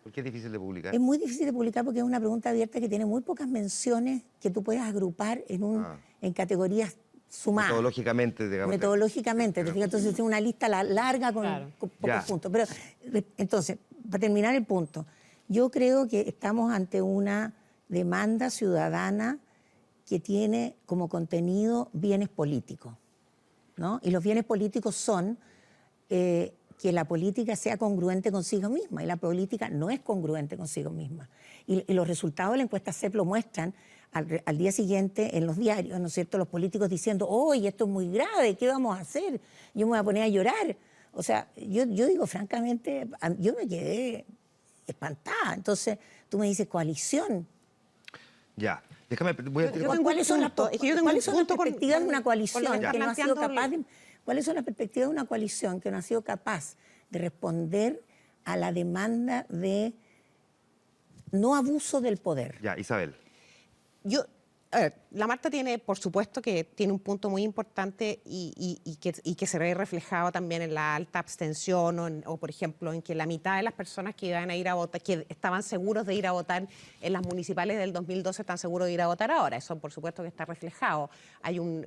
¿Por qué es difícil de publicar? Es muy difícil de publicar porque es una pregunta abierta que tiene muy pocas menciones que tú puedes agrupar en categorías sumadas. Metodológicamente, digamos. Metodológicamente. Entonces tiene una lista larga con pocos puntos. Pero entonces, para terminar el punto, yo creo que estamos ante una demanda ciudadana que tiene como contenido bienes políticos, ¿no? Y los bienes políticos son que la política sea congruente consigo misma, y la política no es congruente consigo misma. Y los resultados de la encuesta CEP lo muestran al día siguiente en los diarios, ¿no es cierto? Los políticos diciendo, oye, esto es muy grave, ¿qué vamos a hacer? Yo me voy a poner a llorar. O sea, yo digo francamente, yo me quedé espantada. Entonces, tú me dices coalición. Ya. Déjame, ¿Cuáles son las perspectivas de una coalición que no ha sido capaz de, ¿cuáles son las perspectivas de una coalición que no ha sido capaz de responder a la demanda de no abuso del poder? Ya, Isabel. La Marta tiene, por supuesto, que tiene un punto muy importante y que se ve reflejado también en la alta abstención o, por ejemplo, en que la mitad de las personas que iban a ir a votar, que estaban seguros de ir a votar en las municipales del 2012, están seguros de ir a votar ahora. Eso, por supuesto, que está reflejado.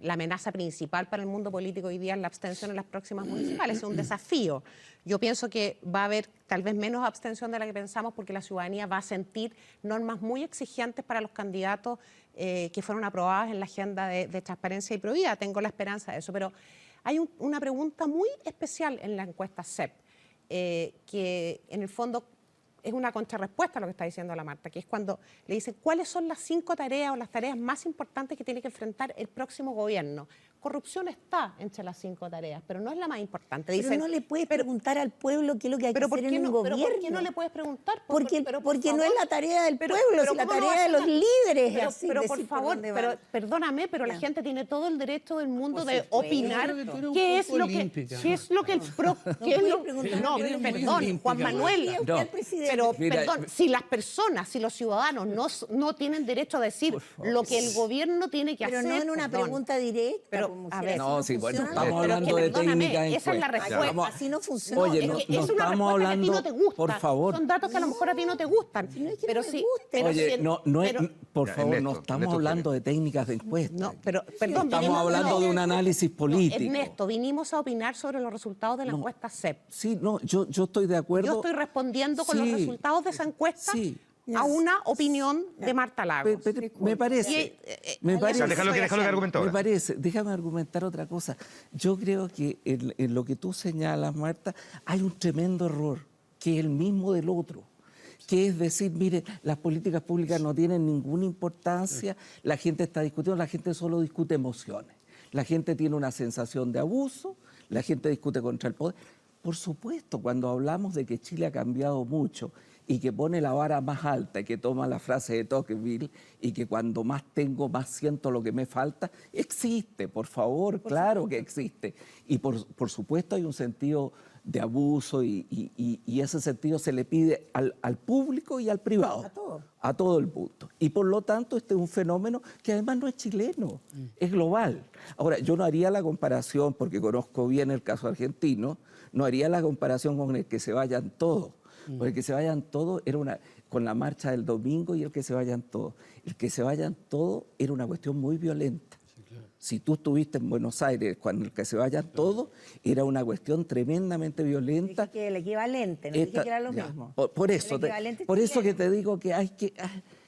La amenaza principal para el mundo político hoy día es la abstención en las próximas municipales. Es un desafío. Yo pienso que va a haber tal vez menos abstención de la que pensamos porque la ciudadanía va a sentir normas muy exigentes para los candidatos que fueron aprobadas en la agenda de transparencia y probidad. Tengo la esperanza de eso, pero hay una pregunta muy especial en la encuesta CEP, que en el fondo es una contrarrespuesta a lo que está diciendo la Marta, que es cuando le dicen cuáles son las 5 tareas o las tareas más importantes que tiene que enfrentar el próximo gobierno. Corrupción está entre las 5 tareas, pero no es la más importante. Dicen, pero no le puedes preguntar al pueblo qué es lo que hay que hacer en un gobierno. ¿Pero por qué no le puedes preguntar? Porque no es la tarea del pueblo, es la tarea de los líderes. Pero por favor, perdóname, pero la gente tiene todo el derecho del mundo de opinar qué es lo que No, perdón, Juan Manuel. Pero perdón, si las personas, si los ciudadanos no tienen derecho a decir lo que el gobierno tiene que hacer. Pero no en una pregunta directa. A ver, no, sí, bueno, estamos hablando de técnicas. Esa es la respuesta. Así no funciona. Oye, no estamos hablando, que a ti no te gusta. Por favor. Son datos que a lo mejor a ti no te gustan. Pero sí. Oye, por favor, no estamos hablando de técnicas de encuesta. No, pero perdón. Estamos hablando de un análisis político. Ernesto, vinimos a opinar sobre los resultados de la encuesta CEP. Sí, no, yo estoy de acuerdo. Yo estoy respondiendo con los resultados de esa encuesta. Sí. a una opinión de Marta Lagos. Me parece. Déjame argumentar otra cosa. Yo creo que en lo que tú señalas, Marta, hay un tremendo error, que es el mismo del otro. Que es decir, mire, las políticas públicas no tienen ninguna importancia, la gente está discutiendo, la gente solo discute emociones. La gente tiene una sensación de abuso, la gente discute contra el poder. Por supuesto, cuando hablamos de que Chile ha cambiado mucho y que pone la vara más alta y que toma la frase de Tocqueville y que cuando más tengo, más siento lo que me falta, existe, por favor, claro que existe. Y por supuesto hay un sentido de abuso y ese sentido se le pide al público y al privado, a todo el mundo. Y por lo tanto este es un fenómeno que además no es chileno, es global. Ahora, yo no haría la comparación, porque conozco bien el caso argentino, no haría la comparación con el que se vayan todos, porque el que se vayan todos era con la marcha del domingo y el que se vayan todos. El que se vayan todos era una cuestión muy violenta. Si tú estuviste en Buenos Aires cuando el que se vayan todos, era una cuestión tremendamente violenta. Dije que el equivalente, no dije que era lo mismo. Por eso que te digo que hay que...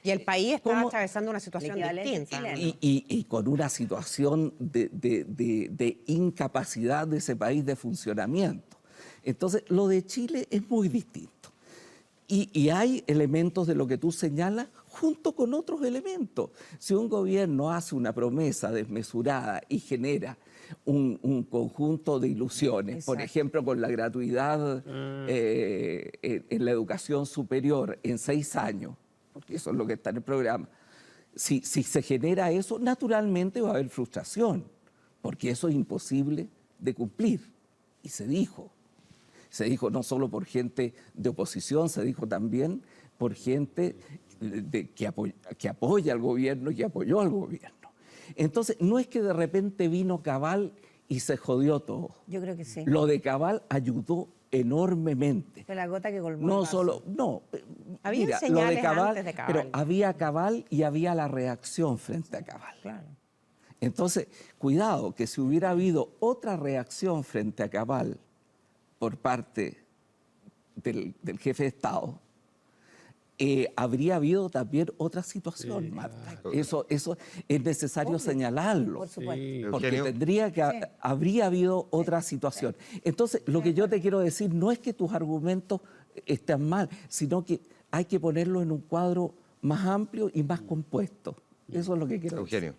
Y el país estaba atravesando una situación distinta. Y con una situación de incapacidad de ese país de funcionamiento. Entonces, lo de Chile es muy distinto. Y hay elementos de lo que tú señalas junto con otros elementos. Si un gobierno hace una promesa desmesurada y genera un conjunto de ilusiones, por ejemplo, con la gratuidad en la educación superior en 6 años, porque eso es lo que está en el programa, si se genera eso, naturalmente va a haber frustración, porque eso es imposible de cumplir. Y se dijo no solo por gente de oposición, se dijo también por gente que apoya al gobierno y que apoyó al gobierno. Entonces, no es que de repente vino Cabal y se jodió todo. Yo creo que sí. Lo de Cabal ayudó enormemente. Fue la gota que colmó No el vaso. solo, no. Había Mira, señales lo de Cabal, antes de Cabal. pero había Cabal y había la reacción frente a Cabal. Claro. Entonces, cuidado, que si hubiera habido otra reacción frente a Cabal por parte del jefe de Estado, habría habido también otra situación, Marta. Eso es necesario señalarlo. Por supuesto. Porque habría habido otra situación. Entonces, lo que yo te quiero decir no es que tus argumentos estén mal, sino que hay que ponerlo en un cuadro más amplio y más compuesto. Eso es lo que quiero decir.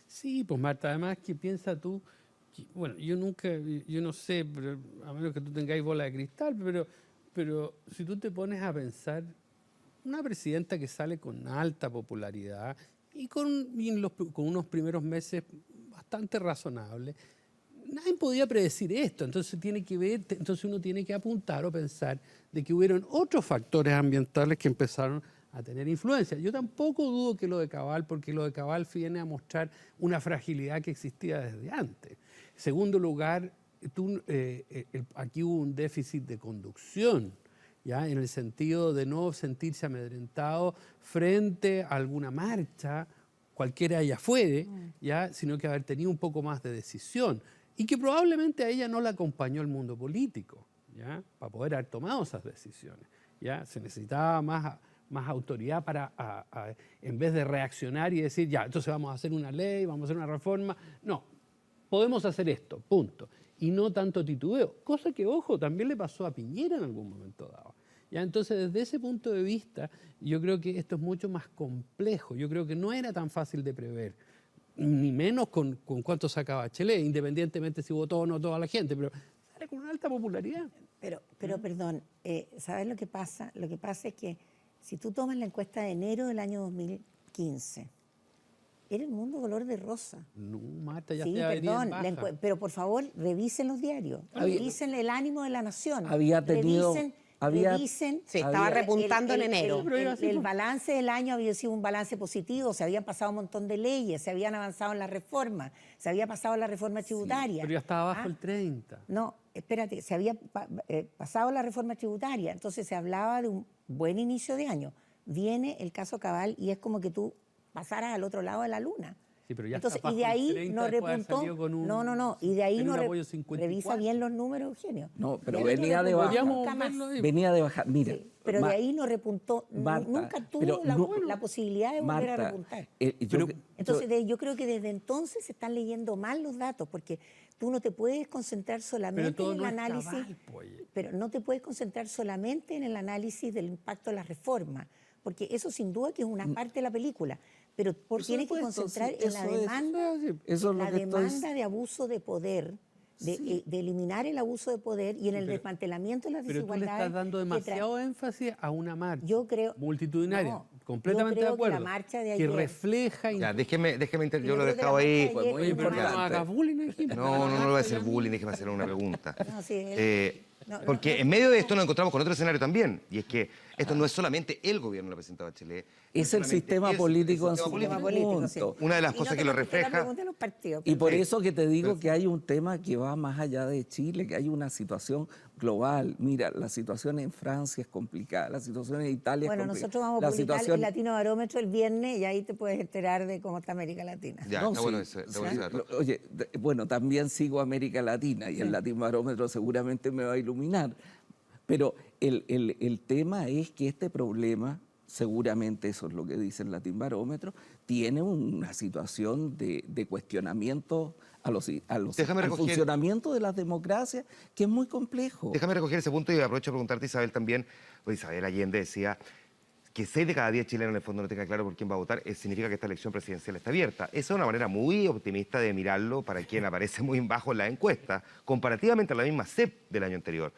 Sí, pues Marta, además, ¿qué piensas tú? Bueno, yo no sé, pero, a menos que tú tengáis bola de cristal, pero si tú te pones a pensar, una presidenta que sale con alta popularidad y con unos primeros meses bastante razonables, nadie podía predecir esto. Entonces uno tiene que apuntar o pensar de que hubieron otros factores ambientales que empezaron a tener influencia. Yo tampoco dudo que lo de Cabal, porque lo de Cabal viene a mostrar una fragilidad que existía desde antes. En segundo lugar, aquí hubo un déficit de conducción, ¿ya? En el sentido de no sentirse amedrentado frente a alguna marcha, cualquiera ella fuere, ¿ya? Sino que haber tenido un poco más de decisión y que probablemente a ella no la acompañó el mundo político, ¿ya? Para poder haber tomado esas decisiones, ¿ya? Se necesitaba más autoridad para, en vez de reaccionar y decir, ya, entonces vamos a hacer una ley, vamos a hacer una reforma. No, podemos hacer esto, punto. Y no tanto titubeo, cosa que, ojo, también le pasó a Piñera en algún momento dado. ¿Ya? Entonces, desde ese punto de vista, yo creo que esto es mucho más complejo. Yo creo que no era tan fácil de prever, ni menos con cuánto sacaba Bachelet, independientemente si votó o no toda la gente, pero sale con una alta popularidad. Pero perdón, ¿sabes lo que pasa? Lo que pasa es que si tú tomas la encuesta de enero del año 2015, era el mundo color de rosa. No, Marta, ya sí, perdón, pero por favor, revisen los diarios, revisen el ánimo de la nación. Había tenido... Revisen, se estaba repuntando en enero. El balance del año había sido un balance positivo, se habían pasado un montón de leyes, se habían avanzado en las reformas, se había pasado la reforma tributaria. Sí, pero ya estaba bajo el 30. No, espérate, se había pasado la reforma tributaria, entonces se hablaba de un buen inicio de año. Viene el caso Cabal y es como que tú pasaras al otro lado de la luna. Sí, pero ya Entonces, está y de bajo el ahí 30 no después de haber repuntó. salido con un, No, y de ahí tiene no un apoyo 54. revisa bien los números, Eugenio. No, pero De ahí venía no de repuntó baja. nunca más. Venía de bajar. Mira, Sí, pero de ahí no repuntó, Marta, nunca pero tuvo no- la posibilidad de volver a Marta, repuntar. yo- Entonces, yo creo que desde entonces se están leyendo mal los datos, porque tú no te puedes concentrar solamente todo en el no es análisis, cabal, po, oye. pero no te puedes concentrar solamente en el análisis del impacto de la reforma, porque eso sin duda que es una parte de la película, pero tienes que supuesto, concentrar sí, en la eso es. demanda, Eso es lo la que estoy- demanda de abuso de poder, de eliminar el abuso de poder y en el desmantelamiento de las Pero tú le desigualdades. estás dando demasiado énfasis a una marcha multitudinaria, no, completamente yo de creo que la acuerdo, marcha de que ayer- refleja... Ya, déjeme yo Yo lo he creo que dejado la ahí. marcha de ayer Muy fue una Pero no marcha- hagas bullying aquí. No le voy a hacer bullying, déjeme hacer una pregunta. No, sí, Porque en medio de esto nos encontramos con otro escenario también, y es que esto no es solamente el gobierno de la presidenta Bachelet. Es el sistema político en su conjunto. Una de las cosas que lo refleja. Y por eso que te digo que hay un tema que va más allá de Chile, que hay una situación global. Mira, la situación en Francia es complicada, la situación en Italia Bueno, es complicada. nosotros vamos a La publicar situación- el Latino Barómetro el viernes y ahí te puedes enterar de cómo está América Latina. Ya, No, está sí, bueno ese dato. Oye, bueno, también sigo América Latina y el Latino Barómetro seguramente me va a iluminar. Pero el tema es que este problema, seguramente eso es lo que dice el Latino Barómetro, tiene una situación de cuestionamiento al funcionamiento de las democracias que es muy complejo. Déjame recoger ese punto y aprovecho a preguntarte, Isabel, también. Pues Isabel Allende decía que 6 de cada 10 chilenos en el fondo no tengan claro por quién va a votar, significa que esta elección presidencial está abierta. Esa es una manera muy optimista de mirarlo para quien aparece muy bajo en la encuesta, comparativamente a la misma CEP del año anterior.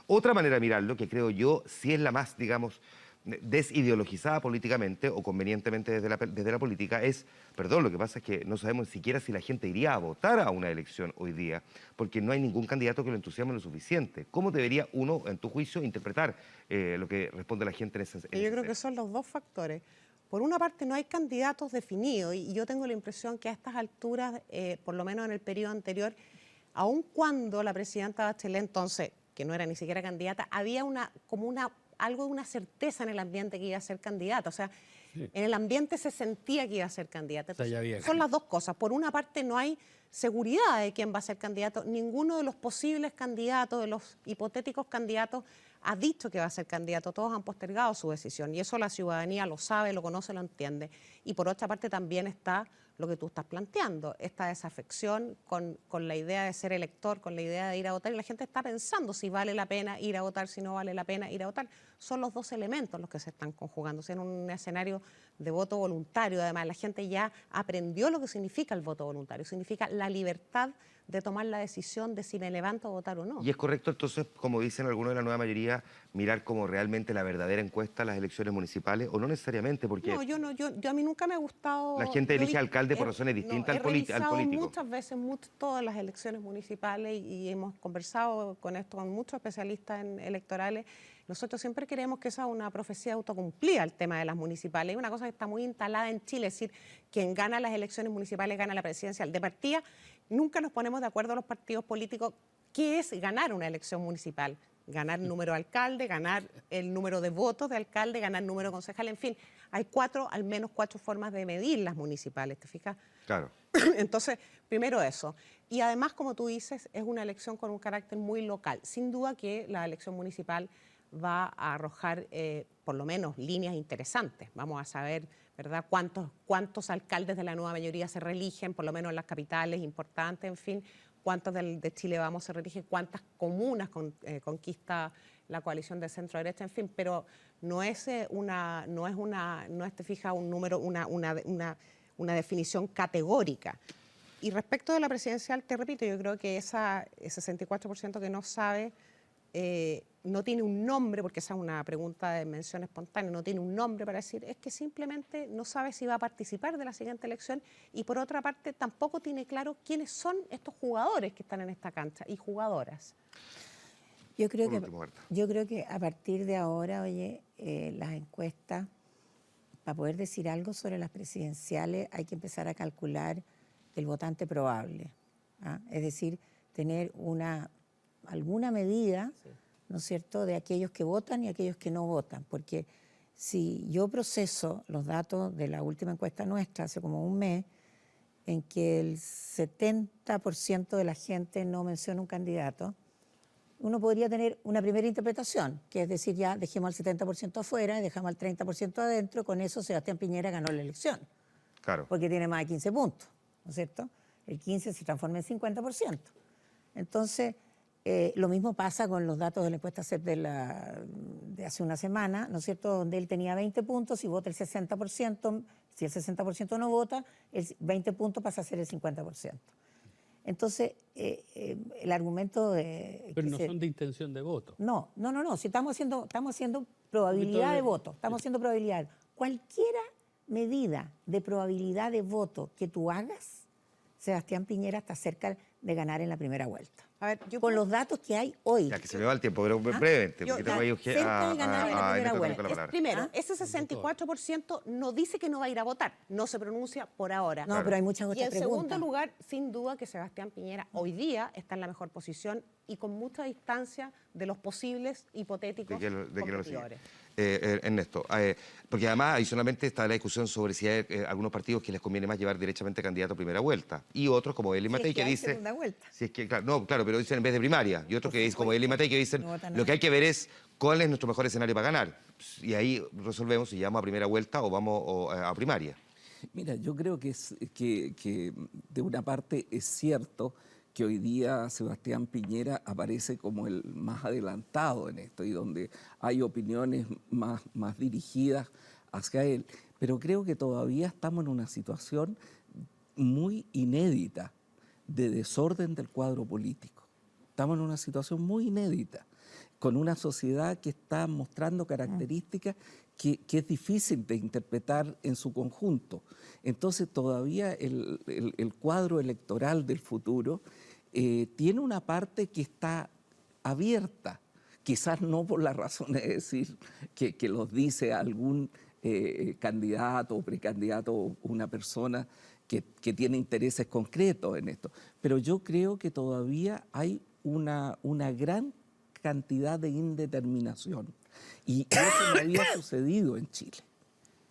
Otra manera de mirarlo, que creo yo sí es la más, digamos, desideologizada políticamente o convenientemente desde la política, es, perdón, lo que pasa es que no sabemos siquiera si la gente iría a votar a una elección hoy día, porque no hay ningún candidato que lo entusiasme lo suficiente. ¿Cómo debería uno, en tu juicio, interpretar lo que responde la gente en ese sentido? Yo creo que son los dos factores. Por una parte, no hay candidatos definidos y yo tengo la impresión que a estas alturas, por lo menos en el periodo anterior, aun cuando la presidenta Bachelet entonces, que no era ni siquiera candidata, había algo de una certeza en el ambiente que iba a ser candidata. O sea, en el ambiente se sentía que iba a ser candidata. Entonces, son las dos cosas. Por una parte, no hay seguridad de quién va a ser candidato. Ninguno de los posibles candidatos, de los hipotéticos candidatos, ha dicho que va a ser candidato. Todos han postergado su decisión. Y eso la ciudadanía lo sabe, lo conoce, lo entiende. Y por otra parte, también está lo que tú estás planteando, esta desafección con la idea de ser elector, con la idea de ir a votar, y la gente está pensando si vale la pena ir a votar, si no vale la pena ir a votar. Son los dos elementos los que se están conjugando. O sea, en un escenario de voto voluntario, además, la gente ya aprendió lo que significa el voto voluntario, significa la libertad de tomar la decisión de si me levanto a votar o no. Y es correcto, entonces, como dicen algunos de la nueva mayoría, mirar como realmente la verdadera encuesta a las elecciones municipales, o no necesariamente, porque No, yo a mí nunca me ha gustado... la gente elige alcalde por razones distintas al político. He revisado muchas veces todas las elecciones municipales y hemos conversado con esto con muchos especialistas en electorales. Nosotros siempre queremos que esa es una profecía autocumplida, el tema de las municipales. Es una cosa que está muy instalada en Chile, es decir, quien gana las elecciones municipales gana la presidencial. De partida, nunca nos ponemos de acuerdo los partidos políticos qué es ganar una elección municipal. Ganar número de alcalde, ganar el número de votos de alcalde, ganar número de concejal, en fin. Hay al menos cuatro formas de medir las municipales, ¿te fijas? Claro. Entonces, primero eso. Y además, como tú dices, es una elección con un carácter muy local. Sin duda que la elección municipal va a arrojar por lo menos líneas interesantes. Vamos a saber, ¿verdad?, cuántos alcaldes de la nueva mayoría se reeligen, por lo menos en las capitales importantes, en fin, cuántos de Chile Vamos se reeligen, cuántas comunas conquista la coalición de centro-derecha, en fin, pero no es, te fijas, un número, una definición categórica. Y respecto de la presidencial, te repito, yo creo que ese 64% que no sabe no tiene un nombre, porque esa es una pregunta de mención espontánea, no tiene un nombre para decir, es que simplemente no sabe si va a participar de la siguiente elección y por otra parte tampoco tiene claro quiénes son estos jugadores que están en esta cancha y jugadoras. Yo creo que a partir de ahora, oye, las encuestas, para poder decir algo sobre las presidenciales, hay que empezar a calcular el votante probable, ¿ah? Es decir, tener alguna medida, ¿no es cierto?, de aquellos que votan y aquellos que no votan, porque si yo proceso los datos de la última encuesta nuestra, hace como un mes, en que el 70% de la gente no menciona un candidato, uno podría tener una primera interpretación, que es decir, ya dejemos al 70% afuera y dejamos al 30% adentro, con eso Sebastián Piñera ganó la elección. Claro. Porque tiene más de 15 puntos, ¿no es cierto? El 15 se transforma en 50%. Entonces, lo mismo pasa con los datos de la encuesta CEP de hace una semana, ¿no es cierto?, donde él tenía 20 puntos y vota el 60%, si el 60% no vota, el 20 puntos pasa a ser el 50%. Entonces, el argumento de... Pero no son de intención de voto. No, si estamos haciendo probabilidad de voto, estamos haciendo probabilidad. Cualquiera medida de probabilidad de voto que tú hagas, Sebastián Piñera está cerca de ganar en la primera vuelta. A ver, con los datos que hay hoy. Ya que se me va el tiempo, pero brevemente, porque tengo ahí Primero, ese 64% no dice que no va a ir a votar, no se pronuncia por ahora. No, pero hay muchas otras preguntas. Y en segundo lugar, sin duda que Sebastián Piñera hoy día está en la mejor posición y con mucha distancia de los posibles hipotéticos competidores. Ernesto, porque además adicionalmente está la discusión sobre si hay algunos partidos que les conviene más llevar derechamente candidato a primera vuelta y otros como Eli Matei que dice segunda vuelta. Si es que, claro, pero dicen en vez de primaria y otros que dicen como Eli Matei que dicen lo que hay que ver es cuál es nuestro mejor escenario para ganar y ahí resolvemos si llevamos a primera vuelta o vamos a primaria. Mira, yo creo que de una parte es cierto que hoy día Sebastián Piñera aparece como el más adelantado en esto y donde hay opiniones más dirigidas hacia él. Pero creo que todavía estamos en una situación muy inédita de desorden del cuadro político. Estamos en una situación muy inédita, con una sociedad que está mostrando características que es difícil de interpretar en su conjunto. Entonces todavía el cuadro electoral del futuro tiene una parte que está abierta, quizás no por la razón de decir que los dice algún candidato o precandidato o una persona que tiene intereses concretos en esto, pero yo creo que todavía hay una gran cantidad de indeterminación y eso no había sucedido en Chile.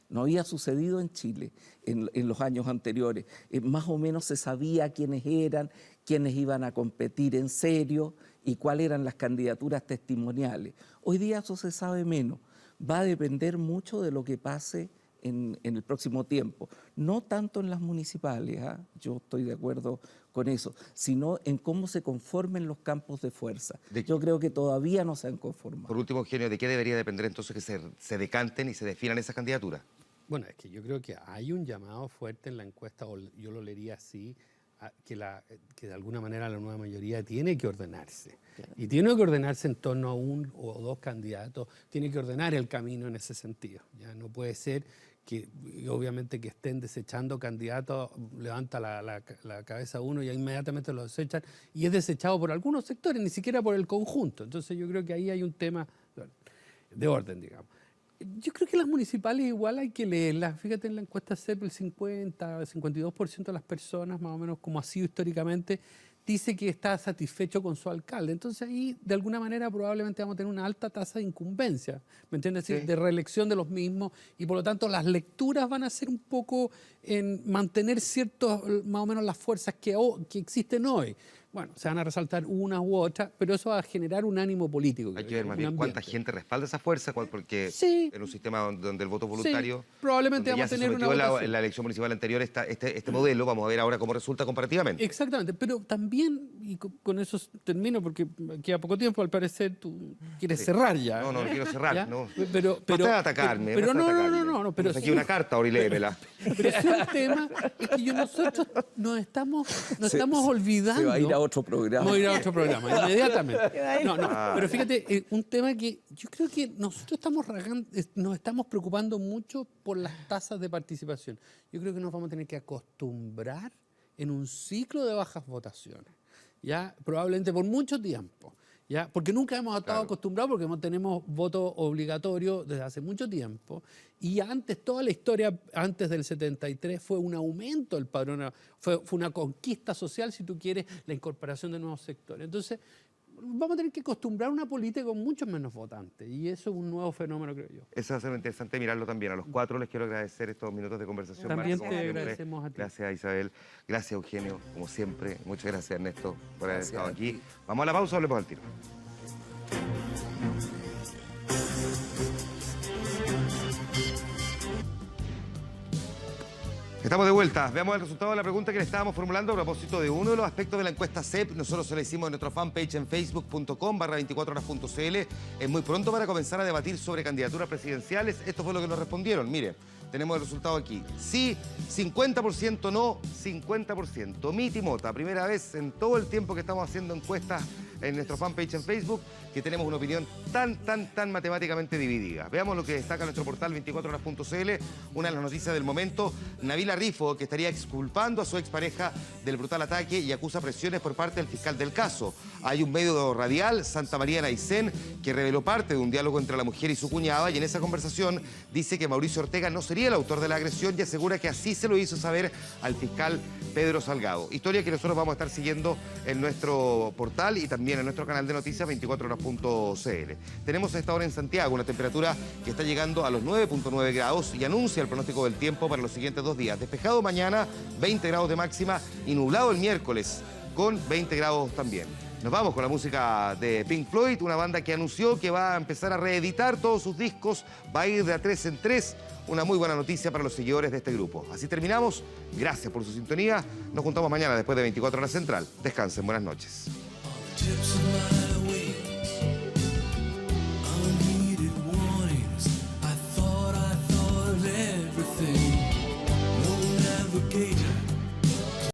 No había sucedido en Chile en los años anteriores. Más o menos se sabía quiénes eran, quiénes iban a competir en serio y cuáles eran las candidaturas testimoniales. Hoy día eso se sabe menos. Va a depender mucho de lo que pase en el próximo tiempo. No tanto en las municipales, yo estoy de acuerdo con eso, sino en cómo se conformen los campos de fuerza. Yo creo que todavía no se han conformado. Por último, Eugenio, ¿de qué debería depender entonces que se decanten y se definan esas candidaturas? Bueno, es que yo creo que hay un llamado fuerte en la encuesta, o yo lo leería así, que de alguna manera la nueva mayoría tiene que ordenarse. Claro. Y tiene que ordenarse en torno a un o dos candidatos, tiene que ordenar el camino en ese sentido. Ya no puede ser que obviamente que estén desechando candidatos, levanta la cabeza uno y inmediatamente lo desechan, y es desechado por algunos sectores, ni siquiera por el conjunto. Entonces yo creo que ahí hay un tema de orden, digamos. Yo creo que las municipales igual hay que leerlas. Fíjate en la encuesta CEP, el 52% de las personas, más o menos como ha sido históricamente, dice que está satisfecho con su alcalde. Entonces ahí, de alguna manera, probablemente vamos a tener una alta tasa de incumbencia, ¿me entiendes? Sí. De reelección de los mismos, y por lo tanto las lecturas van a ser un poco en mantener ciertos, más o menos las fuerzas que existen hoy. Bueno, se van a resaltar unas u otras, pero eso va a generar un ánimo político. Hay que ver más bien cuánta gente respalda esa fuerza, porque en un sistema donde el voto voluntario... Probablemente vamos a tener una votación. En la elección municipal anterior este modelo, vamos a ver ahora cómo resulta comparativamente. Exactamente, pero también, y con eso termino, porque queda poco tiempo, al parecer tú quieres cerrar ya. No quiero cerrar, ¿ya? No. Pero basta de atacarme. Pero no. Pero aquí una carta, ahora y léemela. Pero es un tema que nosotros nos estamos olvidando. Se va a ir a otro programa. Vamos a ir a otro programa, inmediatamente. Pero fíjate, un tema que yo creo que nosotros nos estamos preocupando mucho por las tasas de participación. Yo creo que nos vamos a tener que acostumbrar en un ciclo de bajas votaciones, ya probablemente por mucho tiempo. ¿Ya? Porque nunca hemos estado acostumbrados, porque no tenemos voto obligatorio desde hace mucho tiempo. Y antes, toda la historia antes del 73 fue un aumento del padrón, fue una conquista social, si tú quieres, la incorporación de nuevos sectores. Entonces, vamos a tener que acostumbrar a una política con muchos menos votantes, y eso es un nuevo fenómeno, creo yo. Eso va a ser interesante mirarlo también. A los cuatro les quiero agradecer estos minutos de conversación. También Marco, te como siempre. agradecemos a ti. Gracias, Isabel. Gracias, Eugenio, como siempre. Muchas gracias, Ernesto, por haber Gracias estado a aquí. ti. Vamos a la pausa, hablemos al tiro. Estamos de vuelta. Veamos el resultado de la pregunta que le estábamos formulando a propósito de uno de los aspectos de la encuesta CEP. Nosotros se la hicimos en nuestra fanpage en facebook.com/24horas.cl. Es muy pronto para comenzar a debatir sobre candidaturas presidenciales. Esto fue lo que nos respondieron. Mire, tenemos el resultado aquí. Sí, 50%, no, 50%. Miti Mota, primera vez en todo el tiempo que estamos haciendo encuestas en nuestro fanpage en Facebook que tenemos una opinión tan matemáticamente dividida. Veamos lo que destaca nuestro portal 24horas.cl. Una de las noticias del momento, Nabila Rifo, que estaría exculpando a su expareja del brutal ataque y acusa presiones por parte del fiscal del caso. Hay un medio radial, Santa María en Aysén, que reveló parte de un diálogo entre la mujer y su cuñada, y en esa conversación dice que Mauricio Ortega no sería el autor de la agresión y asegura que así se lo hizo saber al fiscal Pedro Salgado. Historia que nosotros vamos a estar siguiendo en nuestro portal y también en nuestro canal de noticias 24horas.cl. Tenemos a esta hora en Santiago una temperatura que está llegando a los 9.9 grados y anuncia el pronóstico del tiempo para los siguientes 2 días. Despejado mañana, 20 grados de máxima, y nublado el miércoles con 20 grados también. Nos vamos con la música de Pink Floyd, una banda que anunció que va a empezar a reeditar todos sus discos, va a ir de a 3 en 3. Una muy buena noticia para los seguidores de este grupo. Así terminamos. Gracias por su sintonía. Nos juntamos mañana después de 24 horas central. Descansen. Buenas noches.